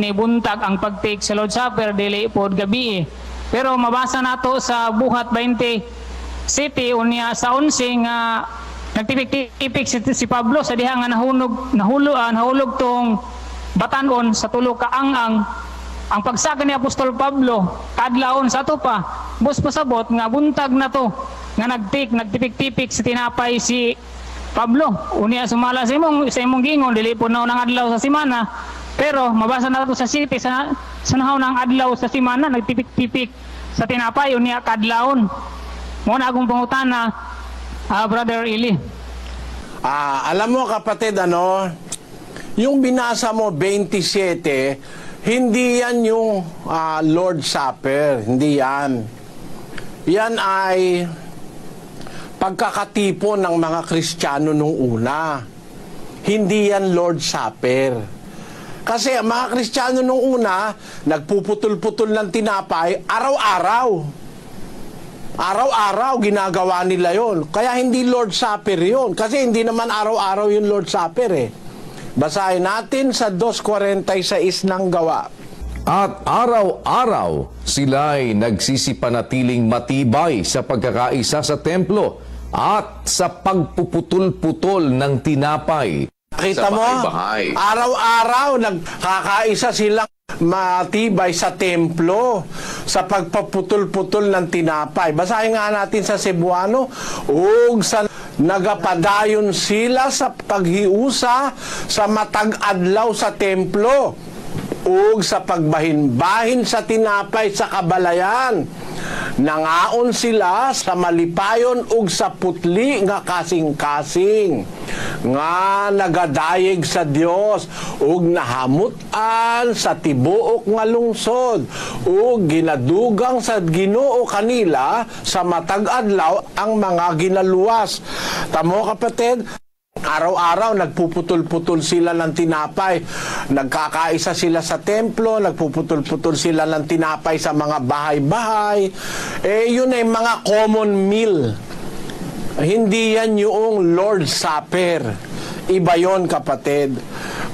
ni buntag ang pagtake sa Lord's Supper, dili pod gabi. Pero mabasa nato sa Buhat 20 City unya sa 11 nga nagtipik-tipik si Pablo sa diha nga nahulog tong batanon sa tulo ka ang pagsaka ni Apostol Pablo kadlawon sa ato pa bus pasabot nga buntag na to nga nagtipik-tipik sa tinapay si Pablo. Unya sumala sa imong gingon, dili po na unang adlaw sa simana. Pero mabasa na ito sa city, sa nahaw ng adlaw sa simana, nagtipik-tipik sa tinapay, unya kadlawon. Muna akong pangutana, Brother Eli. Alam mo kapatid, yung binasa mo 27, hindi yan yung Lord's Supper, hindi yan. Yan ay pagkakatipo ng mga Kristiyano nung una. Hindi yan Lord's Supper. Kasi ang mga Kristiyano nung una, nagpuputol-putol ng tinapay, araw-araw. Araw-araw ginagawa nila yon. Kaya hindi Lord's Supper yon. Kasi hindi naman araw-araw yung Lord's Supper eh. Basahin natin sa 2:46 ng Gawa. At araw-araw sila'y nagsisipanatiling matibay sa pagkakaisa sa templo at sa pagpuputol-putol ng tinapay. Kita mo? Araw-araw nagkakaisa silang matibay sa templo sa pagpaputol-putol ng tinapay. Basahin nga natin sa Cebuano, ug sa nagapadayon sila sa paghiusa sa matag adlaw sa templo ug sa pagbahin-bahin sa tinapay sa kabalayan Nangaon sila sa malipayon ug sa putli nga kasing-kasing, nga nagadayeg sa Dios ug nahamutan sa tibuok nga lungsod ug ginadugang sa Ginoo kanila sa matag adlaw ang mga ginaluwas. Tamo kapatid, araw-araw nagpuputol-putol sila ng tinapay. Nagkakaisa sila sa templo, nagpuputol-putol sila ng tinapay sa mga bahay-bahay. Yun ay mga common meal. Hindi yan yung Lord's Supper. Iba yon, kapatid.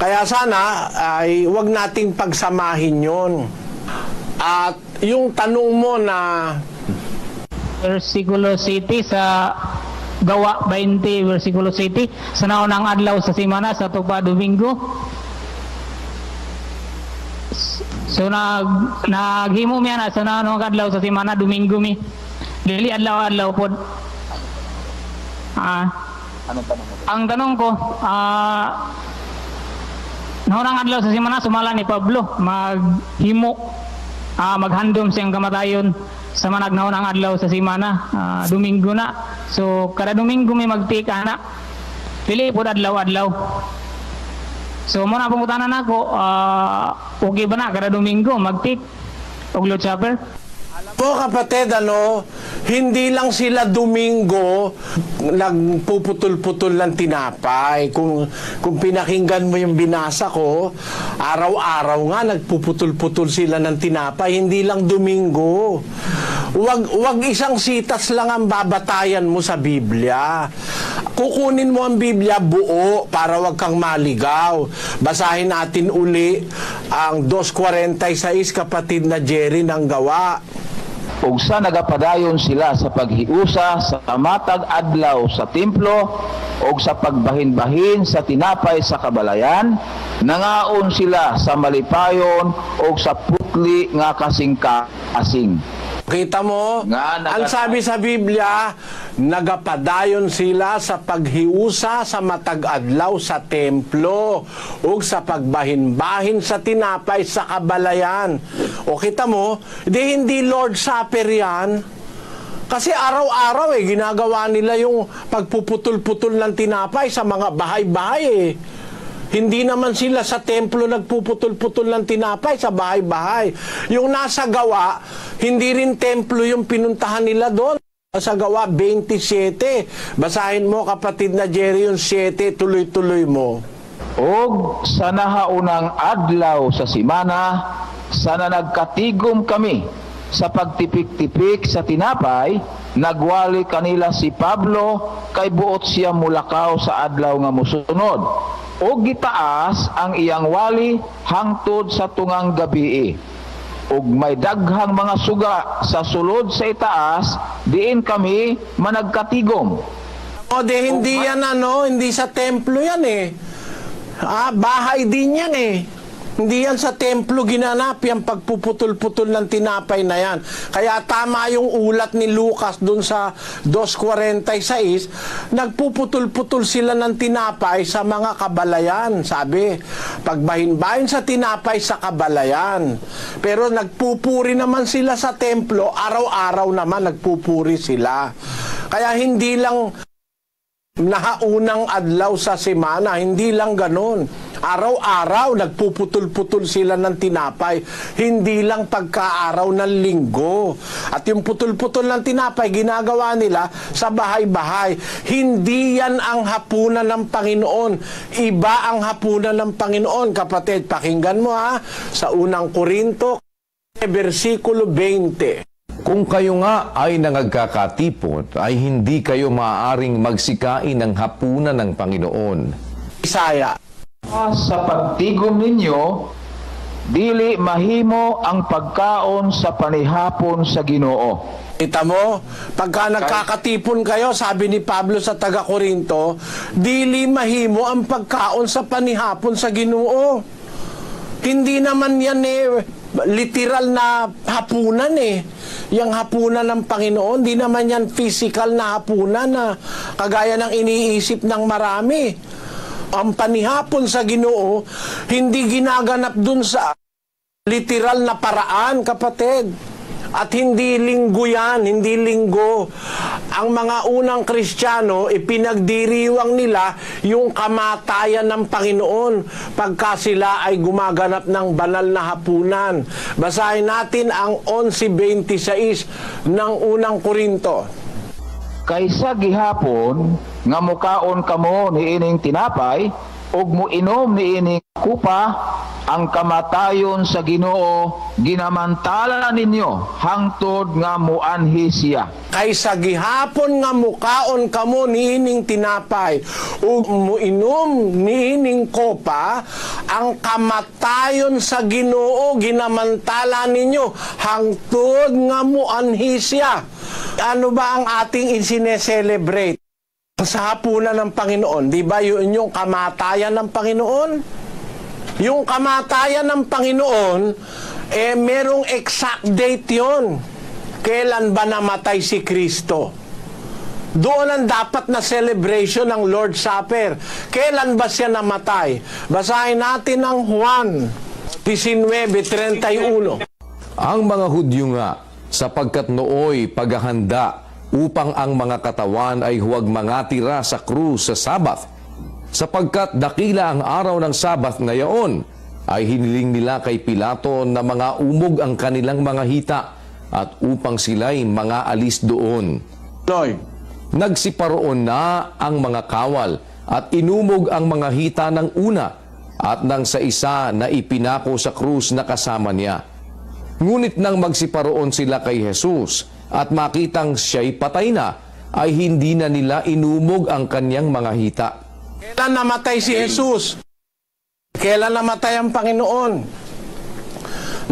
Kaya sana ay wag nating pagsamahin yon. At yung tanong mo na versikulo 7 sa Gawa 20 versikulo 7 sa naunang adlaw sa semana sa tupa Domingo. So naghimo mi ana sa naunang adlaw sa semana Domingo mi. Dili adlaw-adlaw pod. Ang tanong ko, naunang adlaw sa semana sumala ni Pablo maghimo, maghandom siyang kamatayon sa managnaon ang adlaw sa semana, Domingo na. So kada Domingo may magtik ana, dili pod adlaw-adlaw. So mo na pangutanan ako, okay ba na kada Domingo magtik og Lord's Supper? Po kapatid, hindi lang sila Domingo nagpuputol-putol ng tinapay. Kung pinakinggan mo yung binasa ko, araw-araw nga nagpuputol-putol sila ng tinapay, hindi lang Domingo. Wag isang sitas lang ang babatayan mo sa Biblia. Kukunin mo ang Biblia buo para wag kang maligaw. Basahin natin uli ang 2:46, kapatid na Jerry ng Gawa. ug sa nagapadayon sila sa paghiusa sa matag adlaw sa templo ug sa pagbahin-bahin sa tinapay sa kabalayan, nangaon sila sa malipayon ug sa putli nga kasing-kasing. Kita mo, ang sabi sa Biblia, nagapadayon sila sa paghiusa sa matag adlaw sa templo ug sa pagbahin-bahin sa tinapay sa kabalayan. O kita mo, hindi Lord's Supper yan. Kasi araw-araw ginagawa nila yung pagpuputol-putol ng tinapay sa mga bahay-bahay Hindi naman sila sa templo nagpuputol-putol ng tinapay sa bahay-bahay. Yung nasa Gawa, hindi rin templo yung pinuntahan nila doon. Sa Gawa 27. Basahin mo, kapatid na Jerry, yung 7, tuloy-tuloy mo. Og sa nahaunang adlaw sa simana, sana nagkatigom kami sa pagtipik-tipik sa tinapay, nagwali kanila si Pablo, kay buot siya mulakaw sa adlaw nga musunod. O gitaas ang iyang wali hangtod sa tungang gabi. Ug may daghang mga suga sa sulod sa itaas, diin kami managkatigom. O hindi yan hindi sa templo yan bahay din yan Hindi yan sa templo ginanap yung pagpuputol-putol ng tinapay na yan. Kaya tama yung ulat ni Lucas dun sa 2:46, nagpuputol-putol sila ng tinapay sa mga kabalayan. Sabi, pagbahin-bahin sa tinapay sa kabalayan. Pero nagpupuri naman sila sa templo, araw-araw naman nagpupuri sila. Kaya hindi lang nahaunang adlaw sa semana, hindi lang ganun. Araw-araw nagpuputol-putol sila ng tinapay, hindi lang pagkaaraw ng linggo. At yung putol-putol ng tinapay, ginagawa nila sa bahay-bahay. Hindi yan ang hapunan ng Panginoon. Iba ang hapunan ng Panginoon, kapatid. Pakinggan mo sa unang Korinto, versikulo 20. Kung kayo nga ay nangagkakatipon, ay hindi kayo maaaring magsikain ng hapunan ng Panginoon. Isaya. Sa pagtigom ninyo, dili mahimo ang pagkaon sa panihapon sa Ginoo. Kita mo, pagka nagkakatipon kayo, sabi ni Pablo sa taga-Korinto, dili mahimo ang pagkaon sa panihapon sa Ginoo. Hindi naman yan literal na hapunan Yung hapunan ng Panginoon, di naman yan physical na hapunan na kagaya ng iniisip ng marami. Ang panihapon sa Ginoo, hindi ginaganap dun sa literal na paraan, kapatid. At hindi linggo yan, hindi linggo. Ang mga unang Kristiyano, ipinagdiriwang nila yung kamatayan ng Panginoon pagka sila ay gumaganap ng banal na hapunan. Basahin natin ang 11:26 ng unang Korinto. Kaysa gihapon nga mukaon kamo niining tinapay ug muinom niining kupa, ang kamatayon sa Ginoo ginamantala ninyo hangtod nga muanhi siya. Kaysa gihapon nga mukaon kamo niining tinapay ug muinom niining kopa, ang kamatayon sa Ginoo ginamantala ninyo hangtod nga muanhi siya. Ano ba ang ating isineselebrate sa hapunan ng Panginoon? Di ba yun yung kamatayan ng Panginoon? Yung kamatayan ng Panginoon, merong exact date yun. Kailan ba namatay si Kristo? Doon ang dapat na celebration ng Lord's Supper. Kailan ba siya namatay? Basahin natin ang Juan 19:31. Ang mga Hudyo nga, sapagkat nooy paghahanda upang ang mga katawan ay huwag mangatira sa krus sa Sabat, sapagkat dakila ang araw ng Sabat na yaon, ay hiniling nila kay Pilato na mga umog ang kanilang mga hita at upang sila'y mga alis doon. Nagsiparoon na ang mga kawal at inumog ang mga hita ng una at nang sa isa na ipinako sa krus na kasama niya. Ngunit nang magsiparoon sila kay Jesus at makitang siya'y patay na, ay hindi na nila inumog ang kanyang mga hita. Kailan namatay si Jesus? Kailan namatay ang Panginoon?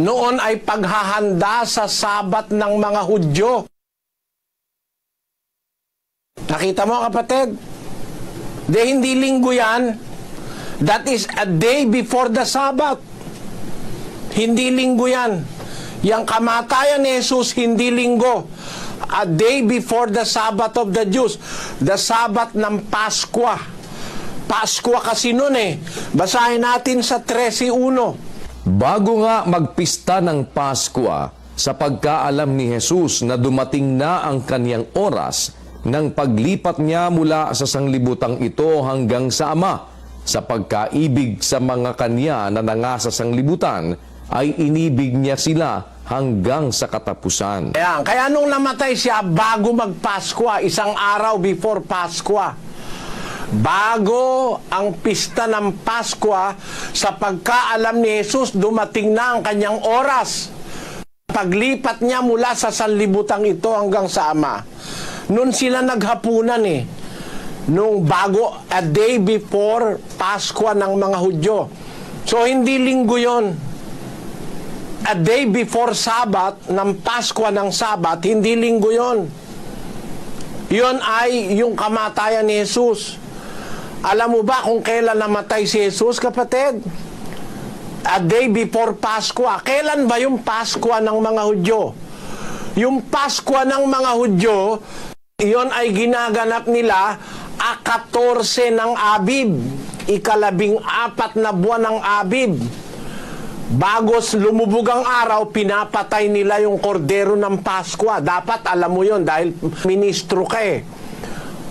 Noon ay paghahanda sa Sabat ng mga Hudyo. Nakita mo, kapatid? Hindi linggo yan. That is a day before the Sabbath. Hindi linggo yan. Yang kamatayan ni Jesus, hindi linggo. A day before the Sabbath of the Jews. The Sabbath ng Paskwa. Paskwa kasi nun Basahin natin sa 13:1. Bago nga magpista ng Paskwa, sa pagkaalam ni Jesus na dumating na ang kaniyang oras, ng paglipat niya mula sa sanglibutang ito hanggang sa Ama, sa pagkaibig sa mga kanya na nangasa sanglibutan, ay inibig niya sila hanggang sa katapusan. Kaya nung namatay siya bago magpaskwa, isang araw before Paskwa, bago ang pista ng Paskwa, sa pagkaalam ni Jesus, dumating na ang kanyang oras. Paglipat niya mula sa sanlibutang ito hanggang sa Ama. Noon sila naghapunan nung bago, a day before Paskwa ng mga Hudyo. So hindi linggo yon. A day before Sabat, ng Paskwa ng Sabat, hindi linggo yon. Yon ay yung kamatayan ni Jesus. Alam mo ba kung kailan namatay si Jesus, kapatid? A day before Paskwa. Kailan ba yung Paskwa ng mga Hudyo? Yung Paskwa ng mga Hudyo, yon ay ginaganap nila 14 ng Abib, 14 na buwan ng Abib. Bago lumubog ang araw, pinapatay nila yung kordero ng Paskwa. Dapat alam mo yon dahil ministro ka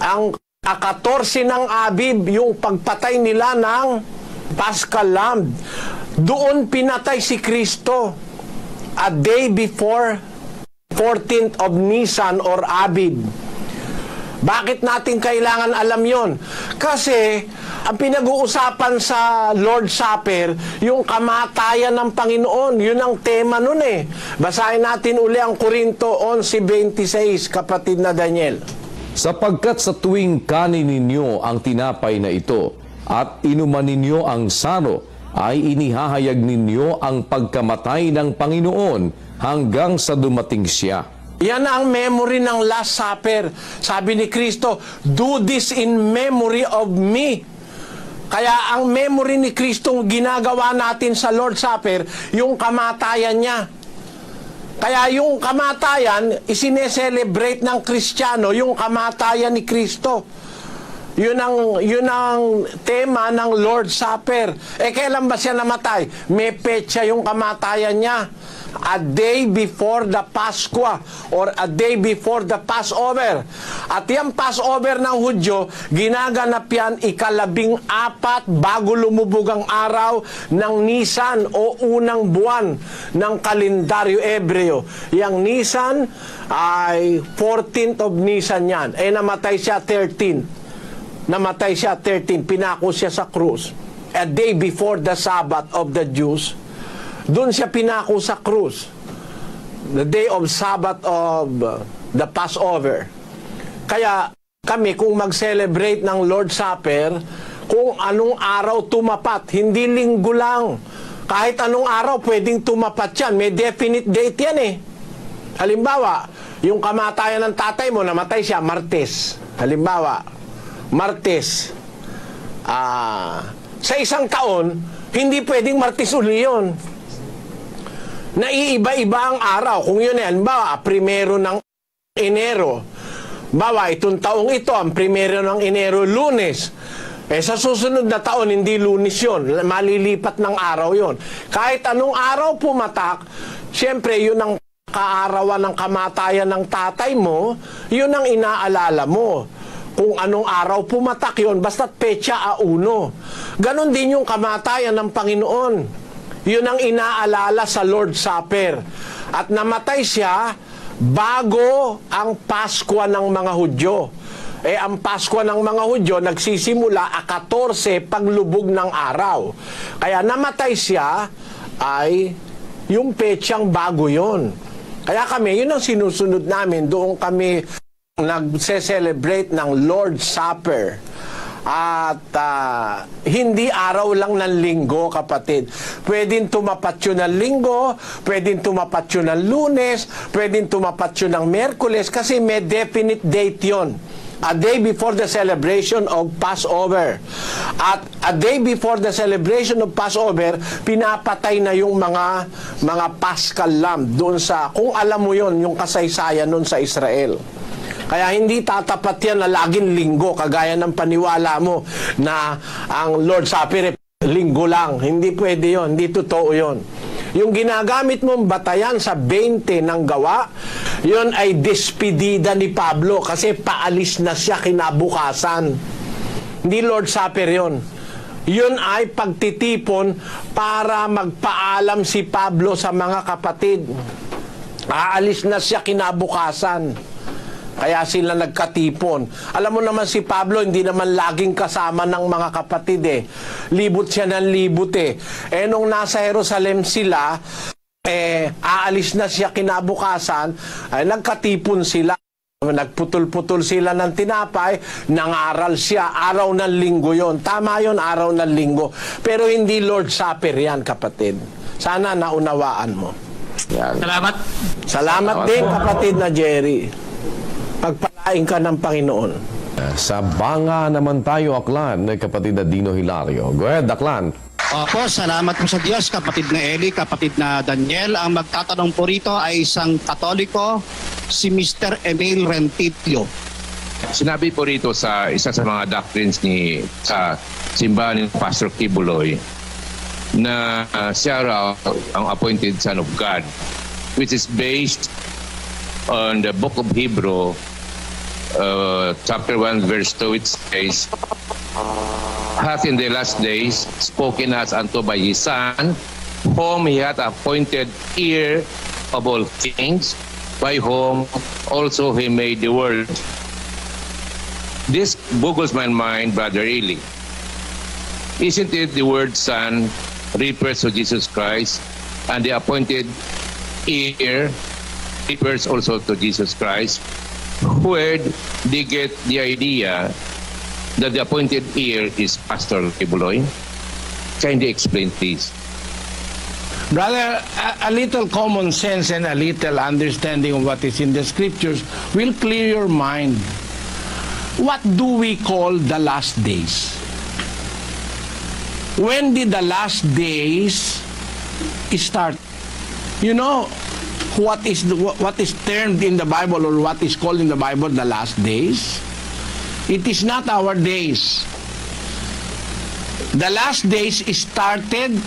Ang 14 ng Abib, yung pagpatay nila ng Paschal Lamb. Doon pinatay si Kristo. A day before 14th of Nisan or Abib. Bakit natin kailangan alam yon? Kasi ang pinag-uusapan sa Lord's Supper, yung kamatayan ng Panginoon, yun ang tema nun Basahin natin uli ang Korinto 11:26, kapatid na Daniel. Sapagkat sa tuwing kanin ninyo ang tinapay na ito at inuman ninyo ang saro, ay inihahayag ninyo ang pagkamatay ng Panginoon hanggang sa dumating siya. Yan ang memory ng Last Supper. Sabi ni Kristo, do this in memory of me. Kaya ang memory ni Kristo ginagawa natin sa Lord's Supper, yung kamatayan niya. Kaya yung kamatayan, isineselebrate ng Kristiyano, yung kamatayan ni Kristo. Yun ang tema ng Lord's Supper. Kailan ba siya namatay? May petsa yung kamatayan niya. A day before the Pascua or a day before the Passover. At yung Passover ng Hudyo, ginaganap yan 14 bago lumubog ang araw ng Nisan o unang buwan ng kalendaryo Ebreo. Yang Nisan ay 14th of Nisan yan. Namatay siya 13. Namatay siya 13. Pinako siya sa krus. A day before the Sabbath of the Jews. Doon siya pinako sa krus. The day of Sabbath of the Passover. Kaya kami kung mag-celebrate ng Lord's Supper, kung anong araw tumapat, hindi linggo lang. Kahit anong araw pwedeng tumapat yan. May definite date yan eh. Halimbawa, yung kamatayan ng tatay mo, namatay siya Martes. Halimbawa, Martes. Sa isang taon, hindi pwedeng Martes uli yun. Naiiba-iba ang araw. Kung yun yan, ba, 1 ng Enero. Bawa, itong taong ito, ang 1 ng Enero, Lunes. Sa susunod na taon, hindi Lunes yun. Malilipat ng araw yun. Kahit anong araw pumatak, siyempre, yun ang kaarawan ng kamatayan ng tatay mo, yun ang inaalala mo. Kung anong araw pumatak yun, basta't petsa a uno. Ganon din yung kamatayan ng Panginoon. Yun ang inaalala sa Lord's Supper. At namatay siya bago ang Pasko ng mga Hudyo. Ang Pasko ng mga Hudyo nagsisimula 14 paglubog ng araw. Kaya namatay siya ay yung petsang bago yon. Kaya kami, yun ang sinusunod namin. Doon kami nagse-celebrate ng Lord's Supper. At hindi araw lang ng linggo, kapatid. Pwedeng tumapat yun ng linggo, pwedeng tumapat yun ng Lunes, pwedeng tumapat yun ng Miyerkules, kasi may definite date yun. A day before the celebration of Passover. At a day before the celebration of Passover, pinapatay na yung mga Paschal lamb doon sa, kung alam mo yon, yung kasaysayan noon sa Israel. Kaya hindi tatapat yan na laging linggo, kagaya ng paniwala mo na ang Lord's Supper linggo lang. Hindi pwede yon, hindi totoo yon. Yung ginagamit mong batayan sa 20 ng gawa, yon ay despedida ni Pablo kasi paalis na siya kinabukasan. Hindi Lord's Supper yon. Yun ay pagtitipon para magpaalam si Pablo sa mga kapatid. Aalis na siya kinabukasan. Kaya sila nagkatipon. Alam mo naman si Pablo, hindi naman laging kasama ng mga kapatid eh. Libot siya ng libot eh. Nung nasa Jerusalem sila, aalis na siya kinabukasan, ay nagkatipon sila. Nagputol-putol sila ng tinapay, nangaral siya. Araw ng linggo yon. Tama yon, araw ng linggo. Pero hindi Lord's Supper yan, kapatid. Sana naunawaan mo. Yan. Salamat din, kapatid na Jerry. Pagpalain ka ng Panginoon. Sa Banga naman tayo, Aklan, kapatid na Dino Hilario. Go ahead, Aklan. Opo, salamat po sa Diyos, kapatid na Eli, kapatid na Daniel. Ang magtatanong po rito ay isang Katoliko, si Mr. Emil Rentilio. Sinabi po rito sa isa sa mga doctrines ni sa simbahan ni Pastor Kibuloy na siya raw ang appointed Son of God, which is based on the book of Hebrew, chapter 1, verse 2, it says, hath in the last days spoken us unto by his Son, whom he hath appointed heir of all things, by whom also he made the world. This boggles my mind, Brother Eli. Isn't it the word Son refers to Jesus Christ, and the appointed heir refers also to Jesus Christ? Where they get the idea that the appointed heir is Pastor Kibuloy? Kindly explain, please. Brother, a little common sense and a little understanding of what is in the scriptures will clear your mind. What do we call the last days? When did the last days start? You know, what is termed in the Bible or what is called in the Bible the last days? It is not our days. The last days started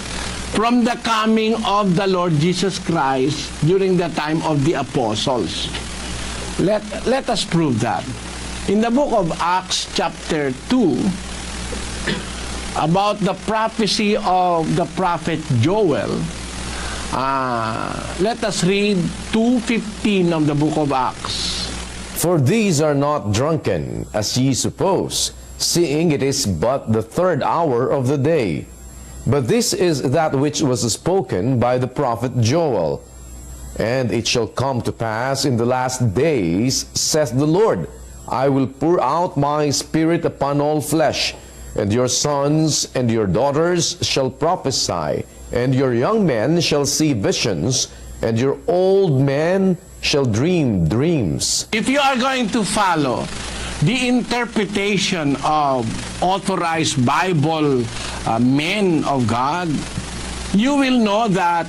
from the coming of the Lord Jesus Christ during the time of the apostles. Let us prove that. In the book of Acts chapter 2, about the prophecy of the prophet Joel, let us read 2:15 of the book of Acts. For these are not drunken, as ye suppose, seeing it is but the third hour of the day. But this is that which was spoken by the prophet Joel. And it shall come to pass in the last days, saith the Lord, I will pour out my Spirit upon all flesh, and your sons and your daughters shall prophesy, and your young men shall see visions, and your old men shall dream dreams. If you are going to follow the interpretation of authorized Bible men of God, you will know that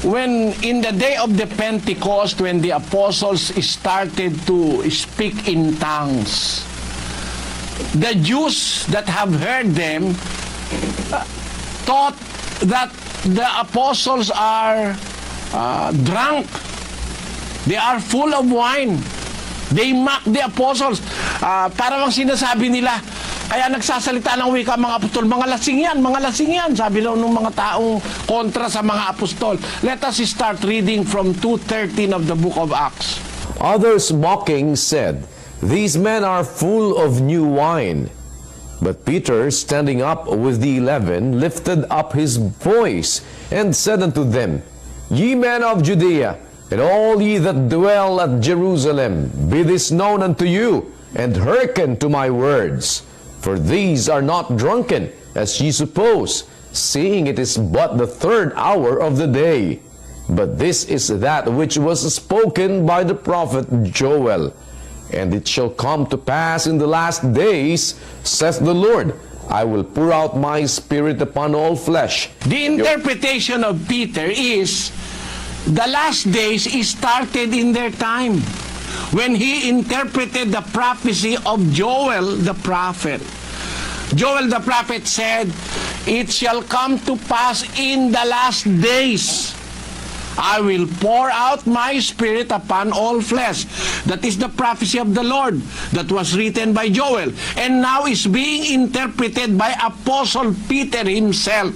when in the day of the Pentecost, when the apostles started to speak in tongues, the Jews that have heard them thought that the apostles are drunk. They are full of wine. They mock the apostles. Parang ang sinasabi nila, kaya nagsasalita ng wika mga apostol, mga lasing yan, sabi daw ng mga taong kontra sa mga apostol. Let us start reading from 2:13 of the book of Acts. Others mocking said, These men are full of new wine. But Peter, standing up with the 11, lifted up his voice and said unto them, Ye men of Judea, and all ye that dwell at Jerusalem, be this known unto you, and hearken to my words. For these are not drunken, as ye suppose, seeing it is but the third hour of the day. But this is that which was spoken by the prophet Joel. And it shall come to pass in the last days, saith the Lord, I will pour out my Spirit upon all flesh. The interpretation of Peter is, the last days started in their time, when he interpreted the prophecy of Joel the prophet. Joel the prophet said, It shall come to pass in the last days, I will pour out my Spirit upon all flesh. That is the prophecy of the Lord that was written by Joel, and now is being interpreted by Apostle Peter himself,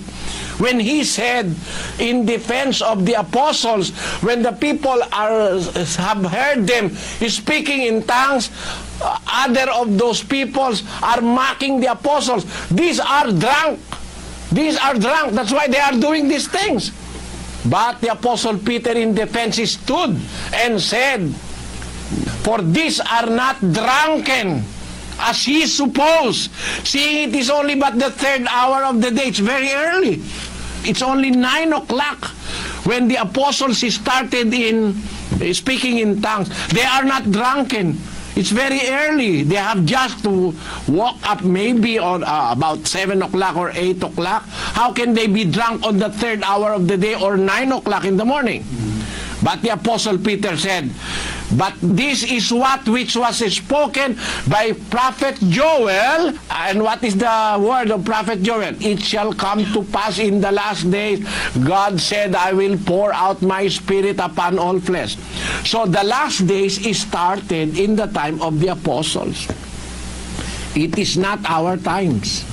when he said in defense of the apostles, when the people have heard them speaking in tongues, other of those peoples are mocking the apostles. These are drunk. These are drunk. That's why they are doing these things. But the Apostle Peter in defense stood and said, For these are not drunken, as ye suppose, seeing it is only but the third hour of the day. It's very early. It's only 9 o'clock when the apostles started in speaking in tongues. They are not drunken. It's very early. They have just to walk up maybe on about 7 o'clock or 8 o'clock. How can they be drunk on the third hour of the day or 9 o'clock in the morning? But the Apostle Peter said, But this is what which was spoken by prophet Joel. And what is the word of prophet Joel? It shall come to pass in the last days, God said, I will pour out my Spirit upon all flesh. So the last days started in the time of the apostles. It is not our times.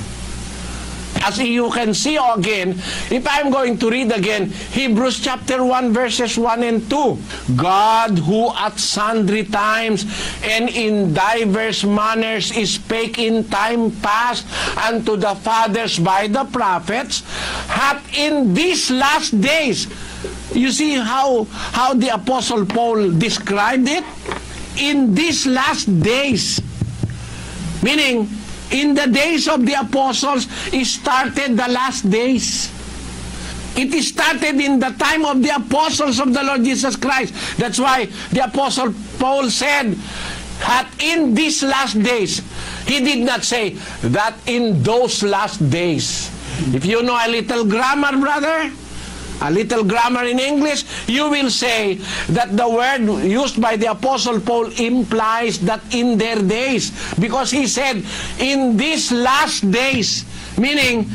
As you can see again, if I'm going to read again, Hebrews chapter 1 verses 1 and 2. God who at sundry times and in diverse manners spake in time past unto the fathers by the prophets, hath in these last days. You see how the Apostle Paul described it? In these last days. Meaning, in the days of the apostles, it started the last days. It started in the time of the apostles of the Lord Jesus Christ. That's why the Apostle Paul said, that in these last days. He did not say that in those last days. If you know a little grammar, brother, a little grammar in English, you will say that the word used by the Apostle Paul implies that in their days, because he said, in these last days, meaning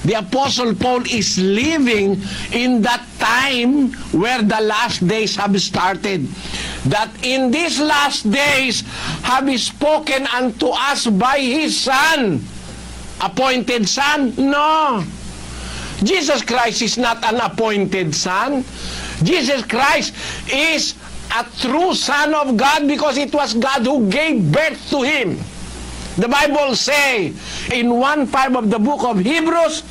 the Apostle Paul is living in that time where the last days have started. That in these last days have he spoken unto us by his Son. Appointed Son? No. Jesus Christ is not an appointed Son. Jesus Christ is a true Son of God because it was God who gave birth to him. The Bible say in 1:5 of the book of Hebrews,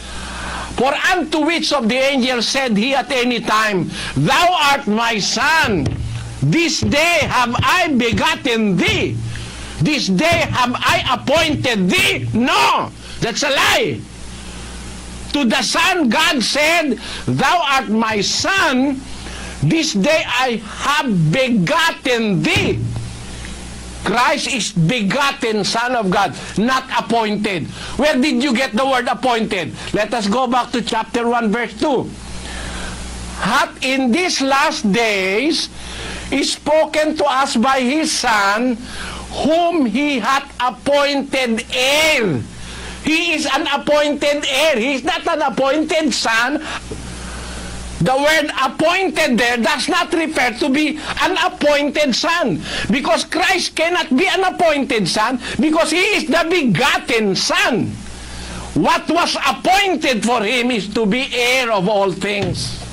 for unto which of the angels said he at any time, Thou art my Son, this day have I begotten thee, this day have I appointed thee? No, that's a lie. To the Son, God said, Thou art my Son, this day I have begotten thee. Christ is begotten Son of God, not appointed. Where did you get the word appointed? Let us go back to chapter 1, verse 2. Hath in these last days is spoken to us by his Son, whom he hath appointed heir. He is an appointed heir. He is not an appointed son. The word appointed there does not refer to be an appointed son. Because Christ cannot be an appointed son because he is the begotten Son. What was appointed for him is to be heir of all things.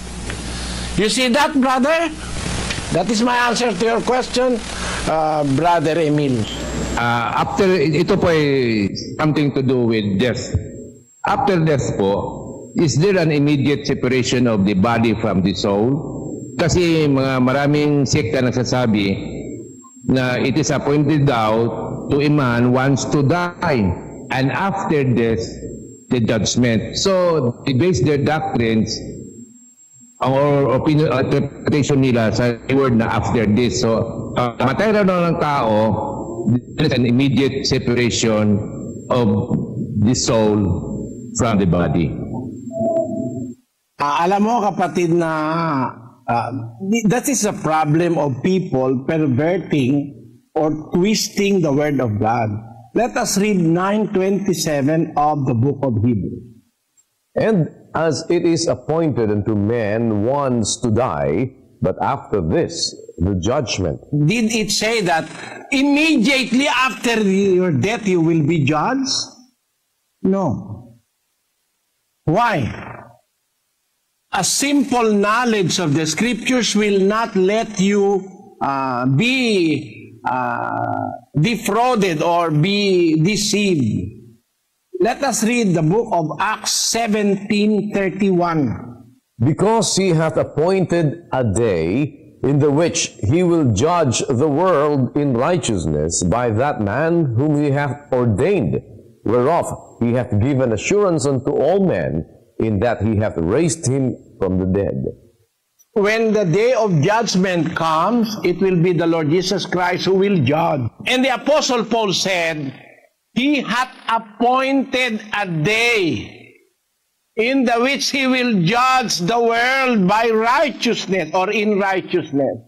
You see that, brother? That is my answer to your question, Brother Emil. After, ito po ay something to do with death. After death po, is there an immediate separation of the body from the soul? Kasi maraming sekta nagsasabi na it is appointed daw to a man wants to die, and after death, the judgment. So, they base their doctrines or opinion, interpretation nila sa word na after this. So, matay raw ng tao, there is an immediate separation of the soul from the body. Alam mo, kapatid, na that is a problem of people perverting or twisting the word of God. Let us read 9:27 of the book of Hebrews. And as it is appointed unto men once to die, but after this, the judgment. Did it say that immediately after your death you will be judged? No. Why? A simple knowledge of the scriptures will not let you be defrauded or be deceived. Let us read the book of Acts 17:31. Because he hath appointed a day in the which he will judge the world in righteousness by that man whom he hath ordained, whereof he hath given assurance unto all men, in that he hath raised him from the dead. When the day of judgment comes, it will be the Lord Jesus Christ who will judge. And the Apostle Paul said, he hath appointed a day in the which he will judge the world by righteousness or in righteousness.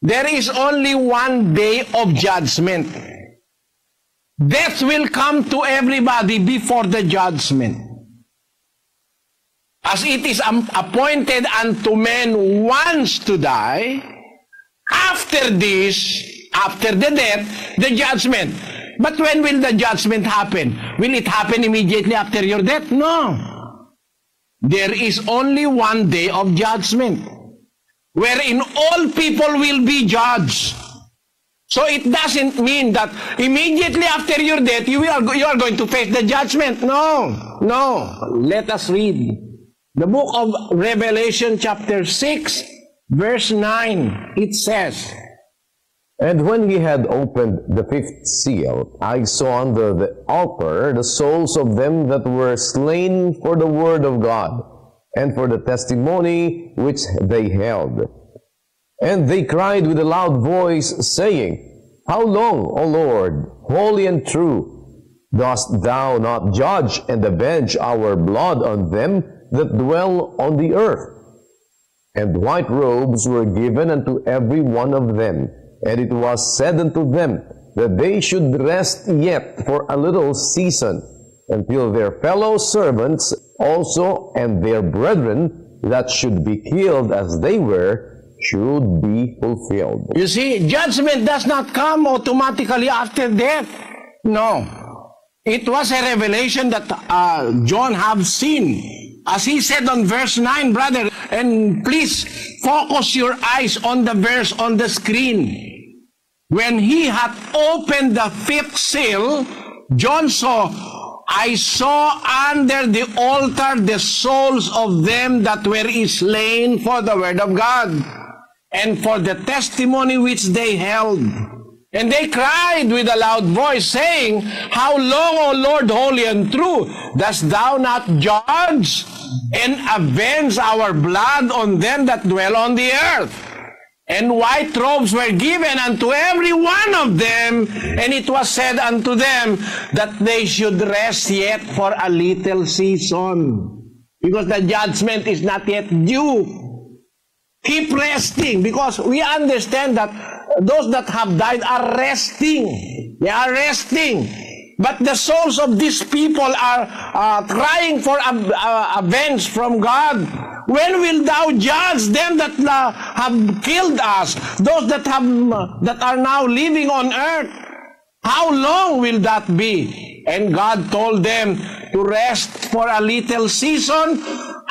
There is only one day of judgment. Death will come to everybody before the judgment. As it is appointed unto men once to die, after this, after the death, the judgment. But when will the judgment happen? Will it happen immediately after your death? No. There is only one day of judgment, wherein all people will be judged. So it doesn't mean that immediately after your death, you are going to face the judgment. No, no. Let us read the book of Revelation chapter 6, verse 9. It says, And when he had opened the fifth seal, I saw under the altar the souls of them that were slain for the word of God, and for the testimony which they held. And they cried with a loud voice, saying, How long, O Lord, holy and true, dost thou not judge and avenge our blood on them that dwell on the earth? And white robes were given unto every one of them. And it was said unto them that they should rest yet for a little season, until their fellow servants also and their brethren that should be killed as they were should be fulfilled. You see, judgment does not come automatically after death. No. It was a revelation that John have seen. As he said on verse 9, brother, and please focus your eyes on the verse on the screen. When he had opened the fifth seal, John saw, I saw under the altar the souls of them that were slain for the word of God, and for the testimony which they held. And they cried with a loud voice, saying, How long, O Lord, holy and true, dost thou not judge and avenge our blood on them that dwell on the earth? And white robes were given unto every one of them, and it was said unto them that they should rest yet for a little season, because the judgment is not yet due. Keep resting, because we understand that those that have died are resting. They are resting. But the souls of these people are crying for avenge from God. When will thou judge them that have killed us, those that are now living on earth? How long will that be? And God told them to rest for a little season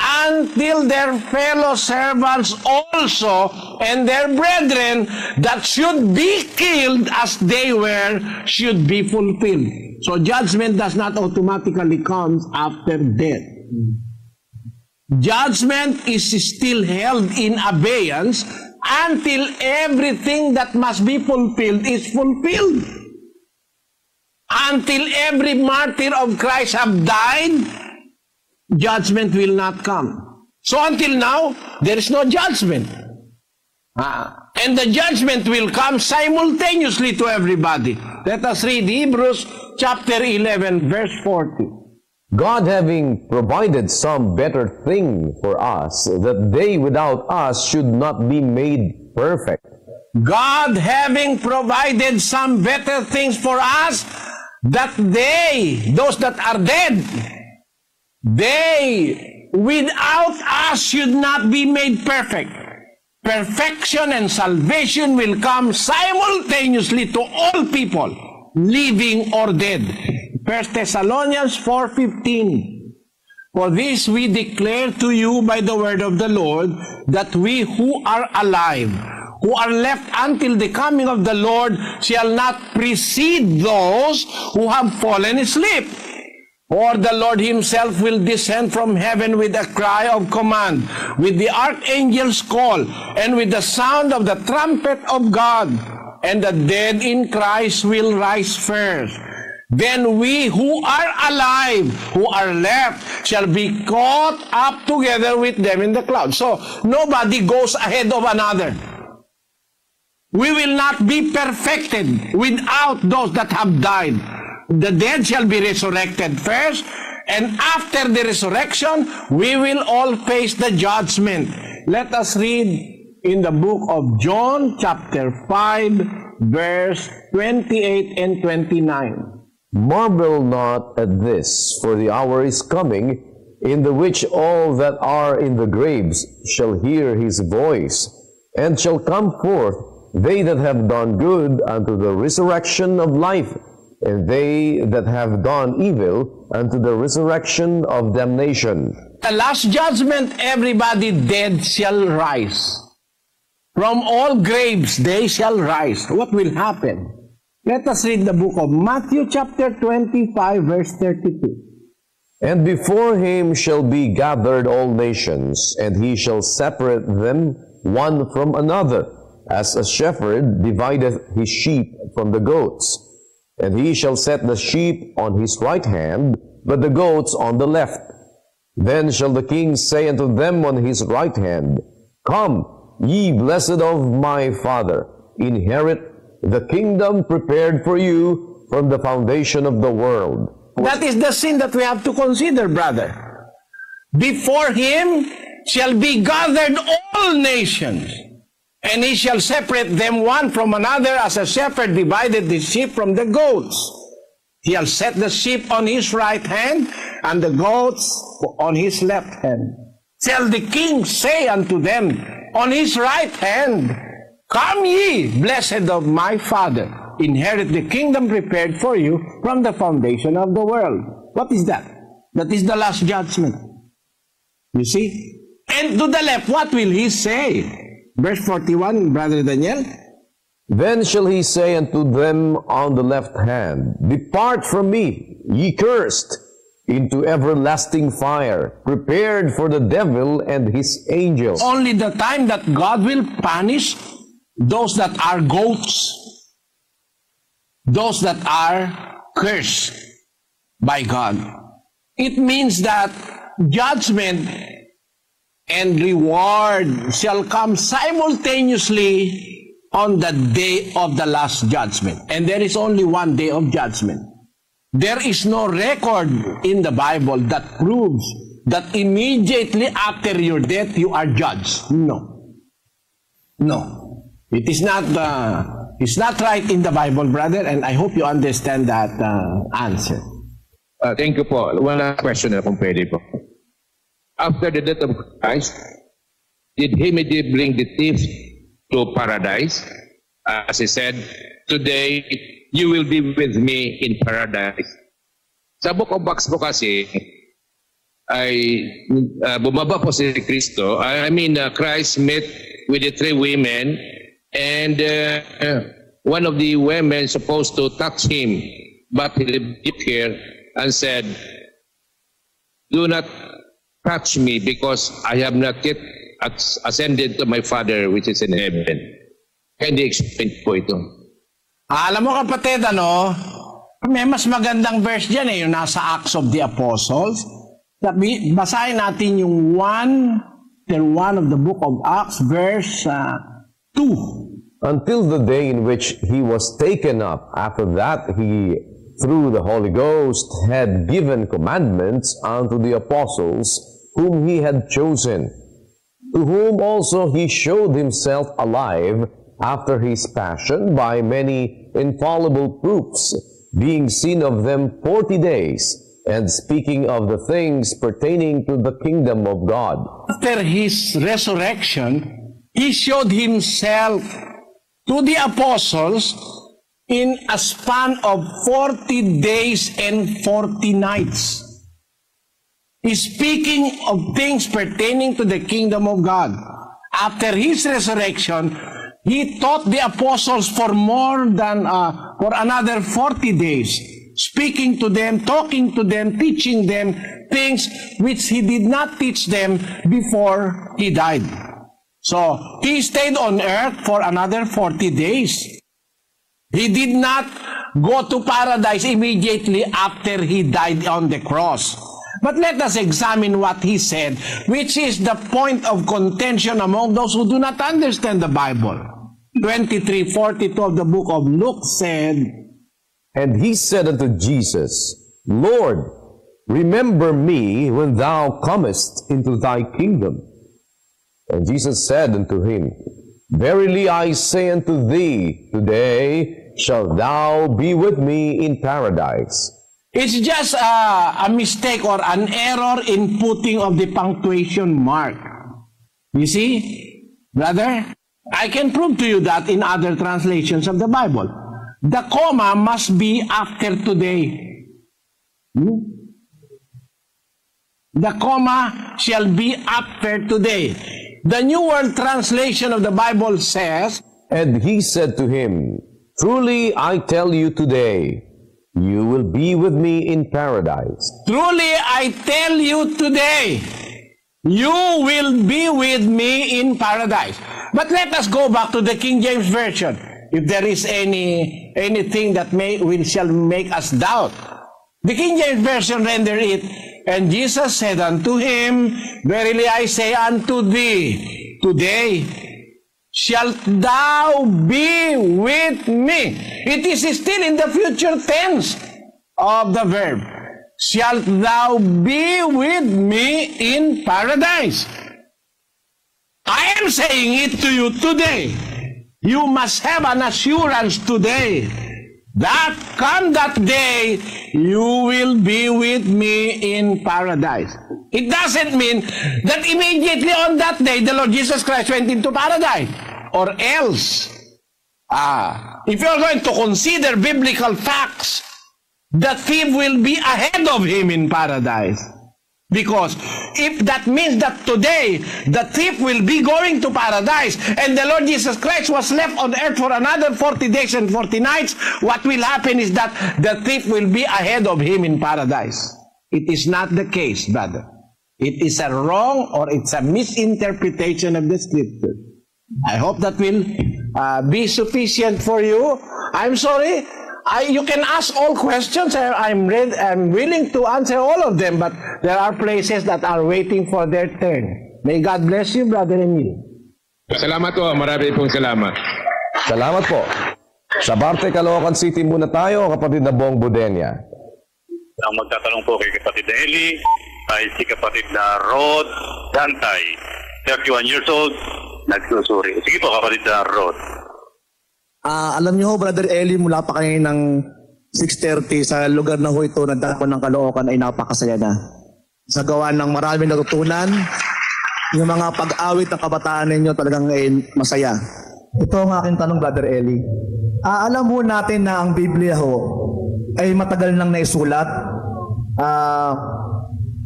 until their fellow servants also and their brethren that should be killed as they were should be fulfilled. So judgment does not automatically come after death. Judgment is still held in abeyance until everything that must be fulfilled is fulfilled. Until every martyr of Christ have died, judgment will not come. So until now, there is no judgment. And the judgment will come simultaneously to everybody. Let us read Hebrews chapter 11, verse 40. God having provided some better thing for us, that they without us should not be made perfect. God having provided some better things for us, that they, those that are dead, they without us should not be made perfect. Perfection and salvation will come simultaneously to all people, living or dead. 1 Thessalonians 4:15. For this we declare to you by the word of the Lord, that we who are alive, who are left until the coming of the Lord, shall not precede those who have fallen asleep. For the Lord himself will descend from heaven with a cry of command, with the archangel's call, and with the sound of the trumpet of God. And the dead in Christ will rise first. Then we who are alive, who are left, shall be caught up together with them in the clouds. So nobody goes ahead of another. We will not be perfected without those that have died. The dead shall be resurrected first, and after the resurrection, we will all face the judgment. Let us read in the book of John, chapter 5, verse 28 and 29. Marvel not at this, for the hour is coming, in the which all that are in the graves shall hear his voice, and shall come forth, they that have done good unto the resurrection of life, and they that have done evil unto the resurrection of damnation. The last judgment, everybody dead shall rise. From all graves they shall rise. What will happen? Let us read the book of Matthew chapter 25, verse 32. And before him shall be gathered all nations, and he shall separate them one from another, as a shepherd divideth his sheep from the goats. And he shall set the sheep on his right hand, but the goats on the left. Then shall the king say unto them on his right hand, Come, ye blessed of my Father, inherit the kingdom prepared for you from the foundation of the world. That is the sin that we have to consider, brother. Before him shall be gathered all nations, and he shall separate them one from another, as a shepherd divided the sheep from the goats. He shall set the sheep on his right hand, and the goats on his left hand. Shall the king say unto them on his right hand, Come ye, blessed of my Father, inherit the kingdom prepared for you from the foundation of the world. What is that? That is the last judgment. You see? And to the left, what will he say? Verse 41, Brother Daniel. Then shall he say unto them on the left hand, Depart from me, ye cursed, into everlasting fire, prepared for the devil and his angels. Only the time that God will punish those that are goats, those that are cursed by God. It means that judgment and reward shall come simultaneously on the day of the last judgment. And there is only one day of judgment. There is no record in the Bible that proves that immediately after your death you are judged. No. No. It is not it's not right in the Bible, brother, and I hope you understand that answer. Thank you po. One last question na kung pwede po. After the death of Christ, did he immediately bring the thief to paradise? As he said, today you will be with me in paradise. Sa Book of Acts po kasi, ay bumaba po si Kristo. Christ met with the three women, and one of the women supposed to touch him, but he rebuked her and said, Do not touch me, because I have not yet ascended to my Father which is in heaven. Can you explain po ito? Alam mo kapatid, may mas magandang verse dyan yung nasa Acts of the Apostles. Basahin natin yung 1 of the book of Acts, verse 2. Until the day in which he was taken up, after that he, through the Holy Ghost, had given commandments unto the apostles whom he had chosen, to whom also he showed himself alive after his passion by many infallible proofs, being seen of them 40 days, and speaking of the things pertaining to the kingdom of God. After his resurrection, he showed himself to the apostles in a span of 40 days and 40 nights. He's speaking of things pertaining to the kingdom of God. After his resurrection, he taught the apostles for another 40 days, speaking to them, talking to them, teaching them things which he did not teach them before he died. So, he stayed on earth for another 40 days. He did not go to paradise immediately after he died on the cross. But let us examine what he said, which is the point of contention among those who do not understand the Bible. 23:42 of the book of Luke said, And he said unto Jesus, Lord, remember me when thou comest into thy kingdom. And Jesus said unto him, Verily I say unto thee, today shalt thou be with me in paradise. It's just a mistake or an error in putting of the punctuation mark. You see, brother, I can prove to you that in other translations of the Bible. The comma must be after today. The comma shall be after today. The New World Translation of the Bible says, And he said to him, Truly I tell you today, you will be with me in paradise. Truly I tell you today, you will be with me in paradise. But let us go back to the King James Version, if there is anything that shall make us doubt. The King James Version render it, And Jesus said unto him, Verily I say unto thee, today shalt thou be with me. It is still in the future tense of the verb. Shalt thou be with me in paradise. I am saying it to you today. You must have an assurance today that come that day, you will be with me in paradise. It doesn't mean that immediately on that day, the Lord Jesus Christ went into paradise. Or else, if you're going to consider biblical facts, the thief will be ahead of him in paradise. Because if that means that today, the thief will be going to paradise and the Lord Jesus Christ was left on earth for another 40 days and 40 nights, what will happen is that the thief will be ahead of him in paradise. It is not the case, brother. It is a wrong or it's a misinterpretation of the scripture. I hope that will be sufficient for you. I'm sorry. You can ask all questions. I'm willing to answer all of them, but there are places that are waiting for their turn. May God bless you, Brother Emil. Salamat po. Marami pong salamat. Salamat po. Sa Barte, Caloocan City muna tayo, kapatid na Bong Budenya. Ang magtatanong po kay kapatid na Eli ay si kapatid na Rod Dantay, 31 years old, nagsusuri. Sige po, kapatid na Rod. Alam niyo ho, Brother Eli, mula pa kayo ng 6:30 sa lugar na ho ito, nagdako ng Caloocan ay napakasaya na. Sa gawa ng maraming natutunan, yung mga pag-awit ng kabataan ninyo talagang masaya. Ito ang aking tanong, Brother Eli. Alam ho natin na ang Biblia ho ay matagal nang naisulat.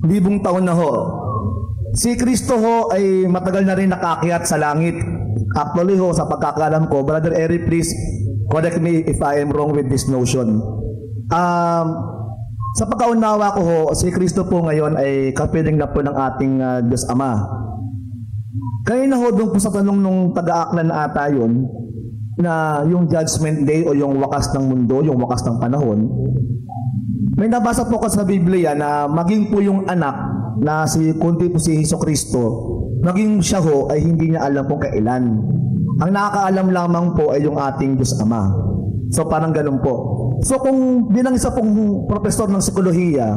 Libong taon na ho. Si Kristo ho ay matagal na rin nakakyat sa langit. Actually ho, sa pagkakalam ko, Brother Eric, please correct me if I am wrong with this notion. Sa pagkaunawa ko ho, si Kristo po ngayon ay kapiling na po ng ating Diyos Ama. Kaya na ho doon po sa tanong nung taga-aklan ata yun, na yung judgment day o yung wakas ng mundo, yung wakas ng panahon, may nabasa po ko sa Biblia na maging po yung anak na kundi po si Hesus Kristo, maging siya ho ay hindi niya alam kung kailan. Ang nakakaalam lamang po ay yung ating Diyos Ama. So parang ganun po. So kung bilang isa pong profesor ng psikolohiya,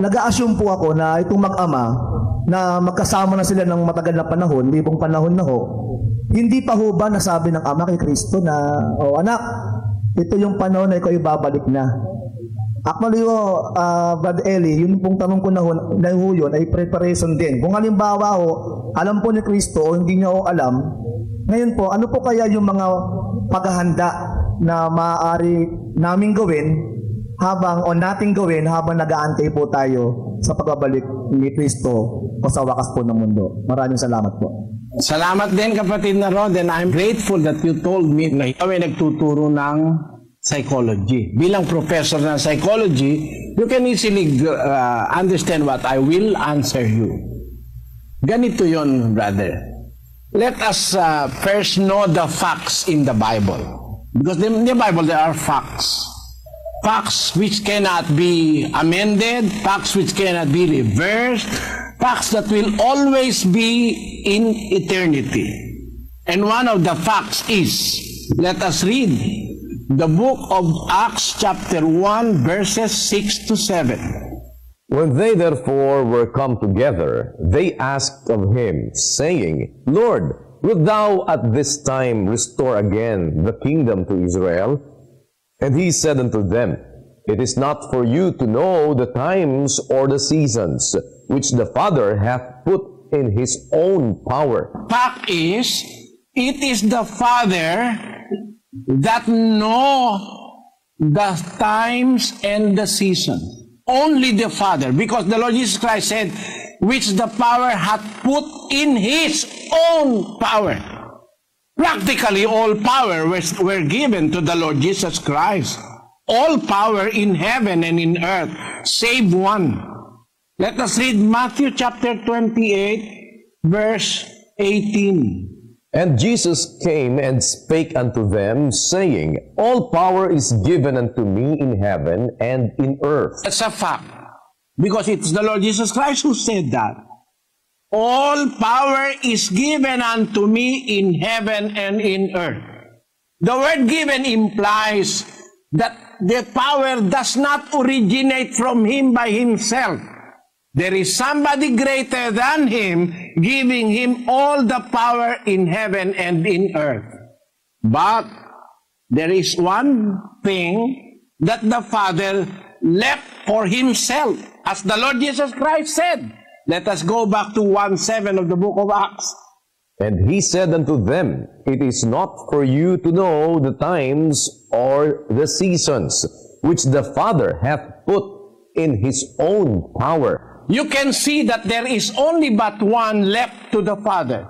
nag-a-assume po ako na itong mag-ama na magkasama na sila ng matagal na panahon, libong panahon na ho, hindi pa ho ba nasabi ng Ama kay Kristo na, oh anak, ito yung panahon na ikaw ibabalik na. Actually, Brad Eli, yun pong tanong ko na ho yun ay preparation din. Kung halimbawa ho, alam po ni Kristo o hindi niya ho alam, ngayon po, ano po kaya yung mga paghahanda na maaari naming gawin nating gawin habang nag-aantay po tayo sa pagbabalik ni Kristo o sa wakas po ng mundo. Maraming salamat po. Salamat din, kapatid na Rod, and I'm grateful that you told me na ikaw ay nagtuturo ng psychology. Bilang professor ng psychology, you can easily understand what I will answer you. Ganito yon, brother. Let us first know the facts in the Bible. Because in the Bible there are facts. Facts which cannot be amended, facts which cannot be reversed, facts that will always be in eternity. And one of the facts is, let us read the book of Acts chapter 1 verses 6 to 7. When they therefore were come together, they asked of him, saying, Lord, wilt thou at this time restore again the kingdom to Israel? And he said unto them, It is not for you to know the times or the seasons, which the Father hath put in his own power. Fact is, it is the Father that know the times and the seasons. Only the Father, because the Lord Jesus Christ said, which the power hath put in his own power. Practically all power were given to the Lord Jesus Christ. All power in heaven and in earth, save one. Let us read Matthew chapter 28, verse 18. And Jesus came and spake unto them, saying, All power is given unto me in heaven and in earth. That's a fact. Because it's the Lord Jesus Christ who said that. All power is given unto me in heaven and in earth. The word given implies that the power does not originate from him by himself. There is somebody greater than him, giving him all the power in heaven and in earth. But there is one thing that the Father left for himself, as the Lord Jesus Christ said. Let us go back to 1:7 of the book of Acts. And he said unto them, It is not for you to know the times or the seasons, which the Father hath put in his own power. You can see that there is only but one left to the Father.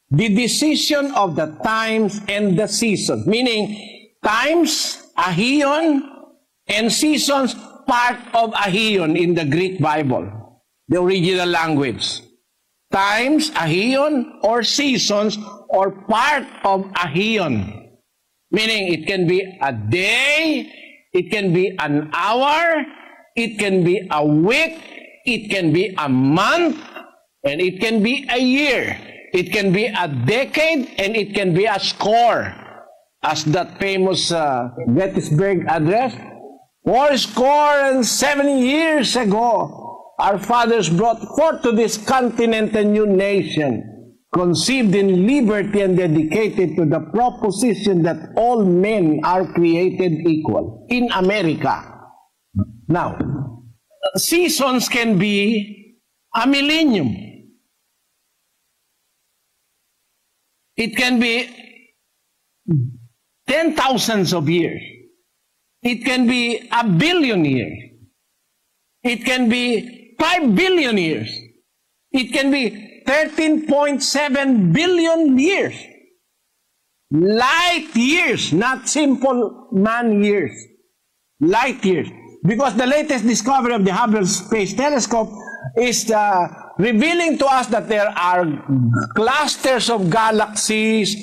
The decision of the times and the seasons. Meaning, times, ahion, and seasons, part of ahion in the Greek Bible, the original language. Times, ahion, or seasons, or part of ahion. Meaning, it can be a day, it can be an hour, it can be a week, it can be a month, and it can be a year. It can be a decade, and it can be a score. As that famous Gettysburg Address, 70 years ago, our fathers brought forth to this continent a new nation, conceived in liberty and dedicated to the proposition that all men are created equal in America. Now, seasons can be a millennium. It can be 10,000s of years. It can be a billion years. It can be 5 billion years. It can be 13.7 billion years. Light years, not simple man years. Light years. Because the latest discovery of the Hubble Space Telescope is revealing to us that there are clusters of galaxies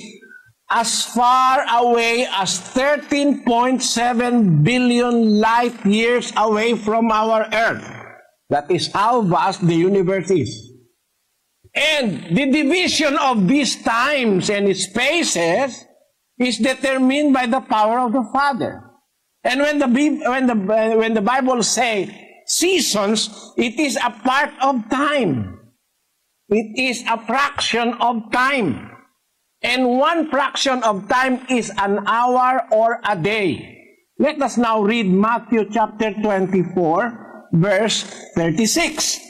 as far away as 13.7 billion light years away from our Earth. That is how vast the universe is. And the division of these times and spaces is determined by the power of the Father. And when the Bible says seasons, it is a part of time. It is a fraction of time. And one fraction of time is an hour or a day. Let us now read Matthew chapter 24, verse 36.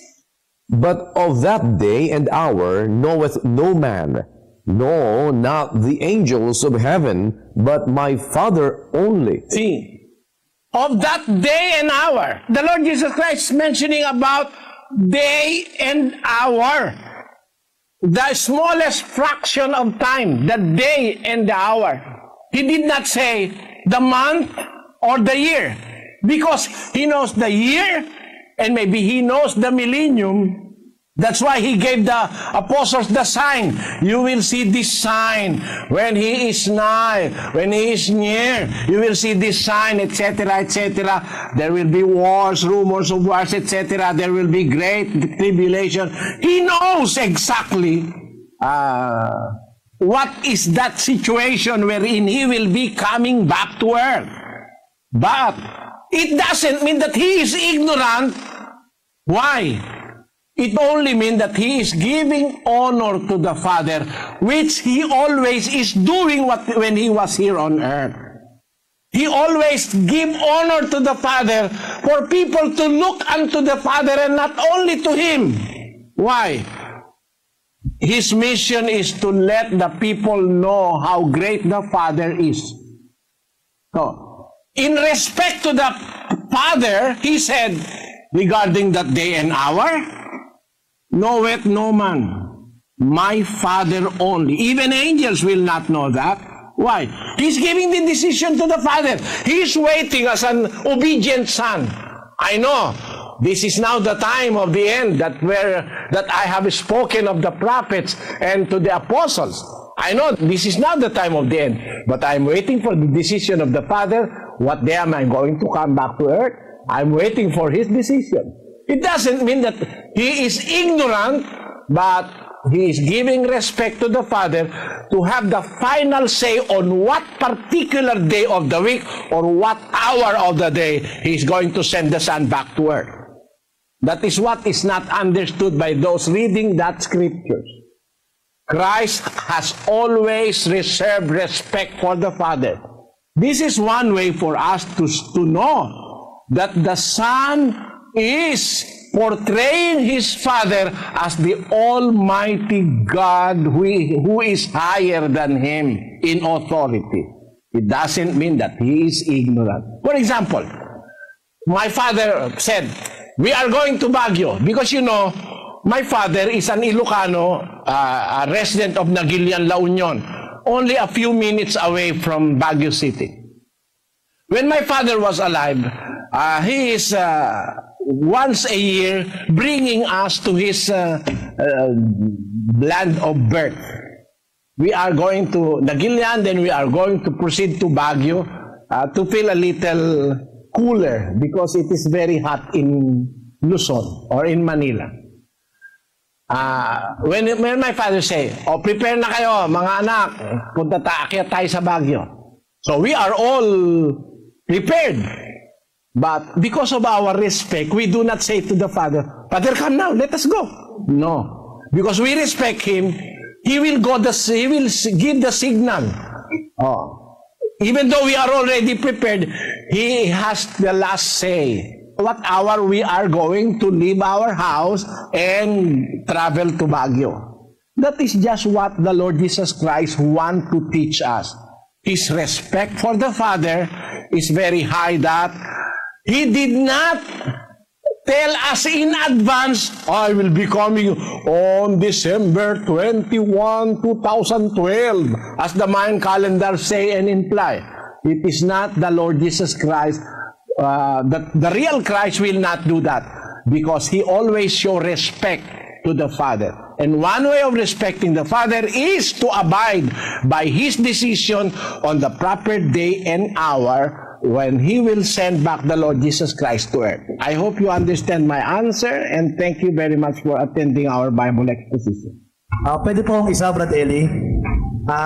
But of that day and hour knoweth no man, no, not the angels of heaven, but my Father only. See, of that day and hour, the Lord Jesus Christ is mentioning about day and hour. The smallest fraction of time, the day and the hour. He did not say the month or the year, because he knows the year and maybe he knows the millennium. That's why he gave the apostles the sign. You will see this sign when he is nigh, when he is near. You will see this sign, etc., etc. There will be wars, rumors of wars, etc. There will be great tribulation. He knows exactly what is that situation wherein he will be coming back to earth. But it doesn't mean that he is ignorant. Why? It only means that he is giving honor to the Father, which he always is doing when he was here on earth. He always give honor to the Father for people to look unto the Father and not only to him. Why? His mission is to let the people know how great the Father is. So, in respect to the Father, he said, regarding that day and hour, knoweth no man, my Father only. Even angels will not know that. Why? He's giving the decision to the Father. He's waiting as an obedient son. I know, this is now the time of the end that I have spoken of the prophets and to the apostles. I know this is not the time of the end, but I'm waiting for the decision of the Father. What day am I going to come back to earth? I'm waiting for his decision. It doesn't mean that he is ignorant, but he is giving respect to the Father to have the final say on what particular day of the week or what hour of the day he is going to send the Son back to earth. That is what is not understood by those reading that scriptures. Christ has always reserved respect for the Father. This is one way for us to know that the Son is portraying His Father as the Almighty God who is higher than Him in authority. It doesn't mean that He is ignorant. For example, my father said, we are going to Baguio because my father is an Ilocano, a resident of Nagilian, La Union, only a few minutes away from Baguio City. When my father was alive, he is once a year bringing us to his land of birth. We are going to Nagilian, then we are going to proceed to Baguio to feel a little cooler because it is very hot in Luzon or in Manila. When my father say, prepare na kayo mga anak, akyat tayo sa Baguio. So we are all prepared. But because of our respect, we do not say to the Father, Father, come now, let us go. No. Because we respect Him, He will give the signal. Even though we are already prepared, He has the last say. What hour we are going to leave our house and travel to Baguio. That is just what the Lord Jesus Christ wants to teach us. His respect for the Father is very high that He did not tell us in advance, I will be coming on December 21, 2012, as the Mayan calendar say and imply. It is not the Lord Jesus Christ. The real Christ will not do that because He always show respect to the Father. And one way of respecting the Father is to abide by His decision on the proper day and hour when He will send back the Lord Jesus Christ to earth. I hope you understand my answer and thank you very much for attending our Bible exposition. Pwede po akong isa, Brad Eli.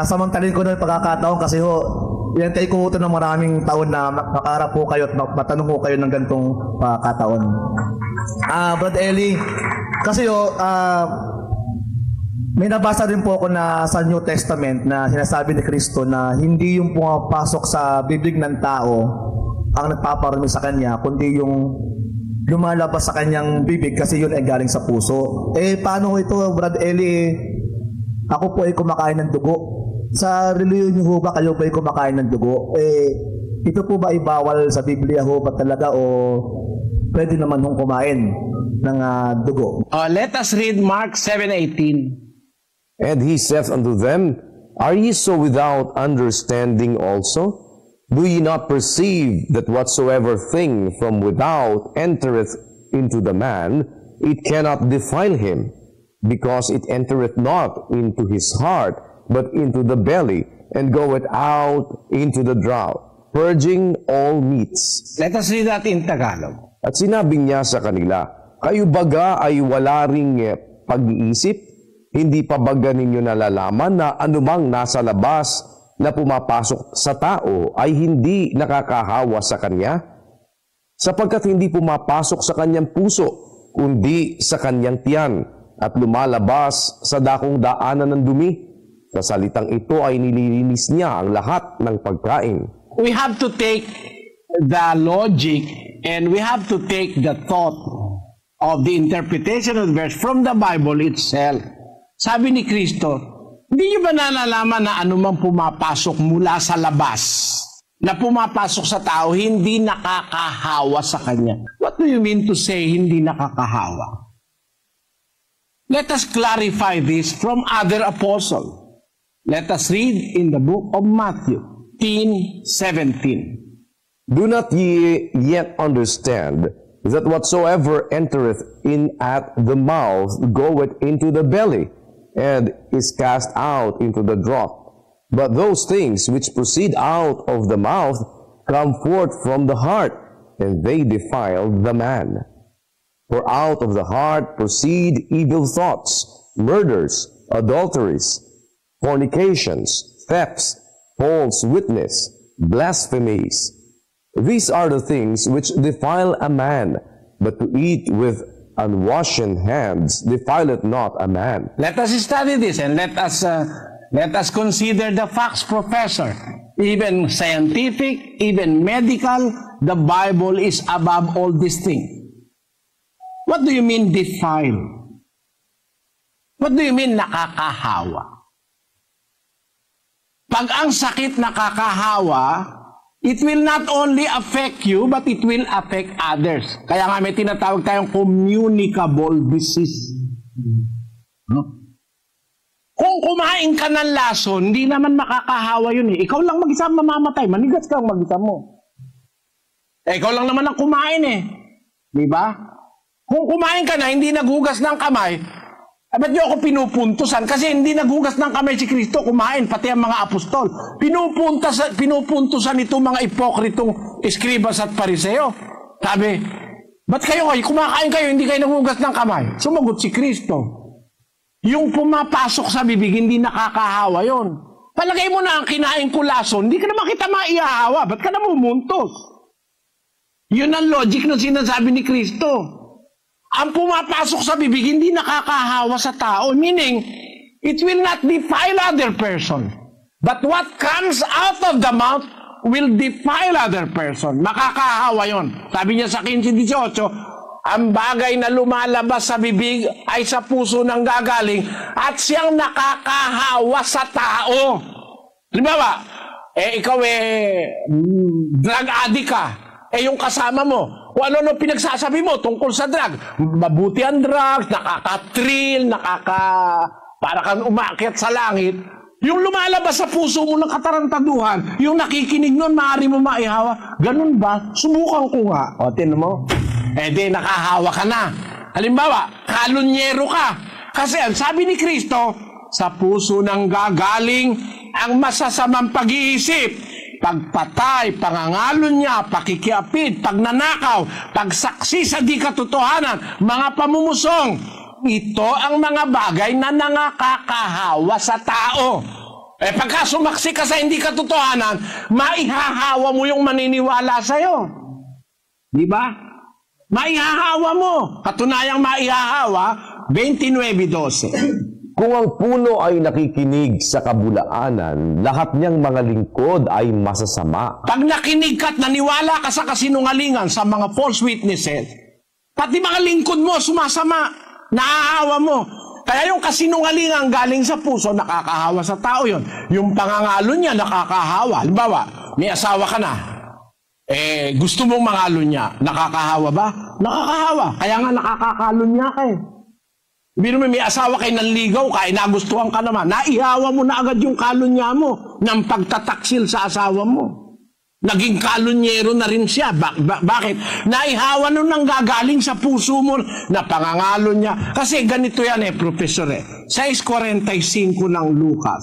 Samantalin ko na pagkakataon kasi yan tayo ko ito ng maraming taon na makaharap po kayo at matanong po kayo ng ganitong pagkakataon. Brad Eli, kasi may nabasa rin po ako na sa New Testament na sinasabi ni Kristo na hindi yung pumapasok sa bibig ng tao ang nagpaparami sa kanya, kundi yung lumalabas sa kanyang bibig kasi yun ay galing sa puso. Paano ito, Brad Eli? Ako po ay kumakain ng dugo. Sa reliyon niyo ba kayo ba ay kumakain ng dugo? Ito po ba ibawal sa Biblia ho ba talaga o pwede naman hong kumain ng dugo? Let us read Mark 7:18. And He saith unto them, Are ye so without understanding also? Do ye not perceive that whatsoever thing from without entereth into the man, it cannot defile him, because it entereth not into his heart, but into the belly, and goeth out into the drought, purging all meats. Let us read that in Tagalog. At sinabi niya sa kanila, kayo baga ay wala ring pag-iisip? Hindi pa baga ninyo nalalaman na anumang nasa labas na pumapasok sa tao ay hindi nakakahawa sa kanya? Sapagkat hindi pumapasok sa kanyang puso, kundi sa kanyang tiyan, at lumalabas sa dakong daanan ng dumi. Sa salitang ito ay nililinis niya ang lahat ng pagkain. We have to take the logic and we have to take the thought of the interpretation of the verse from the Bible itself. Sabi ni Kristo, hindi niyo ba nalalaman na anumang pumapasok mula sa labas, na pumapasok sa tao, hindi nakakahawa sa kanya? What do you mean to say hindi nakakahawa? Let us clarify this from other apostles. Let us read in the book of Matthew 10:17. Do not ye yet understand that whatsoever entereth in at the mouth goeth into the belly, and is cast out into the draught? But those things which proceed out of the mouth come forth from the heart, and they defile the man. For out of the heart proceed evil thoughts, murders, adulteries, fornications, thefts, false witness, blasphemies. These are the things which defile a man, but to eat with unwashen hands defileth not a man. Let us study this and let us consider the facts, Professor. Even scientific, even medical, the Bible is above all these things. What do you mean defile? What do you mean nakakahawa? Pag ang sakit nakakahawa, it will not only affect you, but it will affect others. Kaya nga may tinatawag tayong communicable disease. Kung kumain ka ng lason, hindi naman makakahawa yun eh. Ikaw lang mag-isa mamamatay, manigas ka ang mag-isa mo. Ikaw lang naman ang kumain eh. Di ba? Kung kumain ka na, hindi naghugas ng kamay, ba't niyo ako pinupuntusan? Kasi hindi naghugas ng kamay si Kristo, kumain, pati ang mga apostol. Pinupuntusan itong mga ipokritong eskribas at pariseo. Sabi, ba't kayo kumakain kayo, hindi kayo naghugas ng kamay? Sumagot si Kristo. Yung pumapasok sa bibig, hindi nakakahawa yon. Palagay mo na ang kinain ko lason, hindi ka naman kita maihahawa. Ba't ka namumuntos? Yun ang logic na sinasabi ni Kristo. Ang pumapasok sa bibig, hindi nakakahawa sa tao. Meaning, it will not defile other person. But what comes out of the mouth will defile other person. Makakahawa yon. Sabi niya sa 15:18, ang bagay na lumalabas sa bibig ay sa puso nang gagaling at siyang nakakahawa sa tao. Halimbawa, ikaw drug addict ka. Yung kasama mo, kung ano pinagsasabi mo tungkol sa drug. Mabuti ang drugs, nakaka-thrill, para kang umakyat sa langit. Yung lumalabas sa puso mo ng katarantaduhan, yung nakikinig nun, maaari mo maihawa. Ganun ba? Subukan ko nga. O, tinan mo. Di, nakahawa ka na. Halimbawa, kalunyero ka. Kasi ang sabi ni Kristo, sa puso nang gagaling ang masasamang pag-iisip. Pagpatay, pangangalon niya, pakikiapid, pagnanakaw, pagsaksi sa di katotohanan, mga pamumusong. Ito ang mga bagay na nakakahawa sa tao. Pagka sumaksi ka sa hindi katotohanan, maihahawa mo yung maniniwala sa'yo. Di ba? Maihahawa mo. Katunayang maihahawa, 29:12. Kung ang puno ay nakikinig sa kabulaanan, lahat niyang mga lingkod ay masasama. Pag nakinig ka at naniwala ka sa kasinungalingan sa mga false witnesses, pati mga lingkod mo sumasama, naahawa mo. Kaya yung kasinungalingan galing sa puso, nakakahawa sa tao yon. Yung pangangalo niya, nakakahawa. Halimbawa, may asawa ka na. Gusto mong mangalo niya, nakakahawa ba? Nakakahawa. Kaya nga nakakakalon niya ka eh. Biro may asawa kayo nanligaw ka, nagustuhan ka naman, naihawa mo na agad yung kalunya mo ng pagtataksil sa asawa mo. Naging kalunyero na rin siya. Bakit? Naihawa nun nang gagaling sa puso mo na pangangalo niya. Kasi ganito yan Professor 6:45 ng Lucas.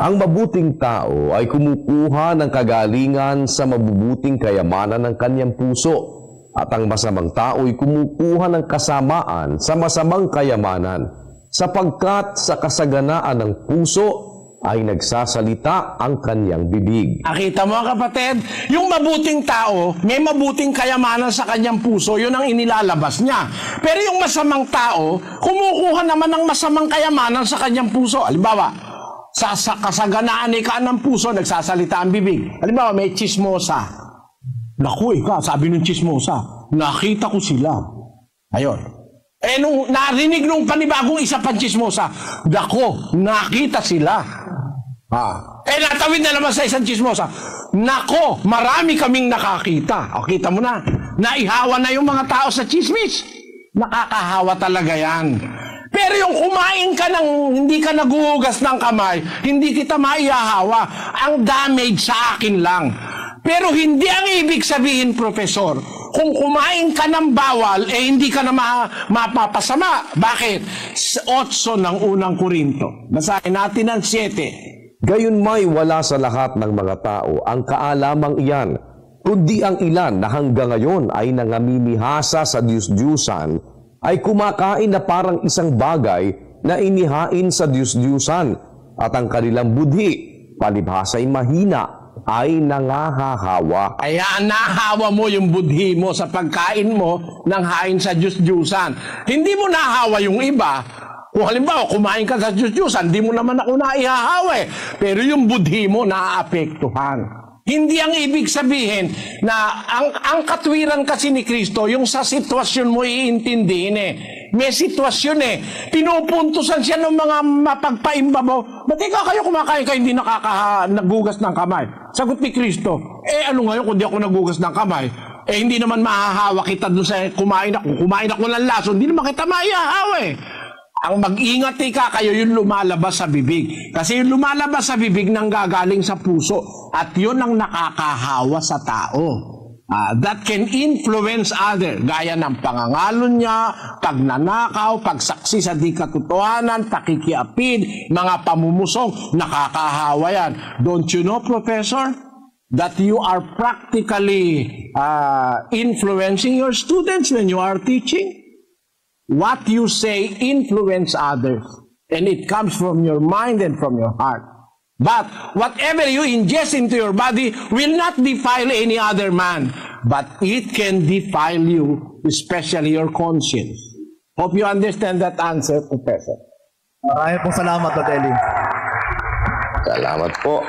Ang mabuting tao ay kumukuha ng kagalingan sa mabubuting kayamanan ng kanyang puso. At ang masamang tao ay kumukuha ng kasamaan sa masamang kayamanan, sapagkat sa kasaganaan ng puso ay nagsasalita ang kanyang bibig. Nakita mo kapatid, yung mabuting tao, may mabuting kayamanan sa kanyang puso, yun ang inilalabas niya. Pero yung masamang tao, kumukuha naman ng masamang kayamanan sa kanyang puso. Halimbawa, sa kasaganaan ng puso, nagsasalita ang bibig. Halimbawa, may chismosa. Naku, sabi ng chismosa, nakita ko sila. Ayun. Nung narinig nung panibagong isa pang chismosa, nako, nakita sila. Natawid na naman sa isang chismosa, nako, marami kaming nakakita. Kita mo na, naihawa na yung mga tao sa chismis. Nakakahawa talaga yan. Pero yung kumain ka ng hindi ka naguhugas ng kamay, hindi kita maihahawa. Ang damage sa akin lang. Pero hindi ang ibig sabihin, Professor, kung kumain ka ng bawal, hindi ka na mapapasama. Bakit? 8 ng unang Korinto. Basahin natin ang 7. Gayunmay wala sa lahat ng mga tao ang kaalamang iyan, kundi ang ilan na hanggang ngayon ay nangamimihasa sa Diyos-Diyusan, ay kumakain na parang isang bagay na inihain sa Diyos-Diyusan, at ang kanilang budhi, palibhasa'y mahina, ay nangahahawa. Kaya nahawa mo yung budhi mo sa pagkain mo ng hain sa Diyos-Diyusan. Hindi mo nahawa yung iba. Kung halimbawa, kumain ka sa Diyos-Diyusan, hindi mo naman ako naihahawa eh. Pero yung budhi mo naaapektuhan. Hindi ang ibig sabihin na ang katwiran kasi ni Kristo, yung sa sitwasyon mo iintindihin eh. May sitwasyon eh. Pinupuntusan siya ng mga mapagpaimbabaw. Ba't ikaw kayo kumakain kayo hindi nagugas ng kamay? Sagot ni Kristo, ano ngayon kung di ako nagugas ng kamay? Hindi naman mahahawa kita doon sa kumain ako ng laso, hindi naman kita maihahawa eh. Ang mag-ingat kayo yung lumalabas sa bibig. Kasi yung lumalabas sa bibig nang gagaling sa puso. At yun ang nakakahawa sa tao. That can influence other. Gaya ng pangangalon niya, pagnanakaw, pagsaksi sa di katotohanan, pakikiapid, mga pamumusong, nakakahawa yan. Don't you know, Professor, that you are practically influencing your students when you are teaching? What you say influence others, and it comes from your mind and from your heart. But whatever you ingest into your body will not defile any other man, but it can defile you, especially your conscience. Hope you understand that answer, Professor. Maraming po salamat, Dr. Eli. Salamat po.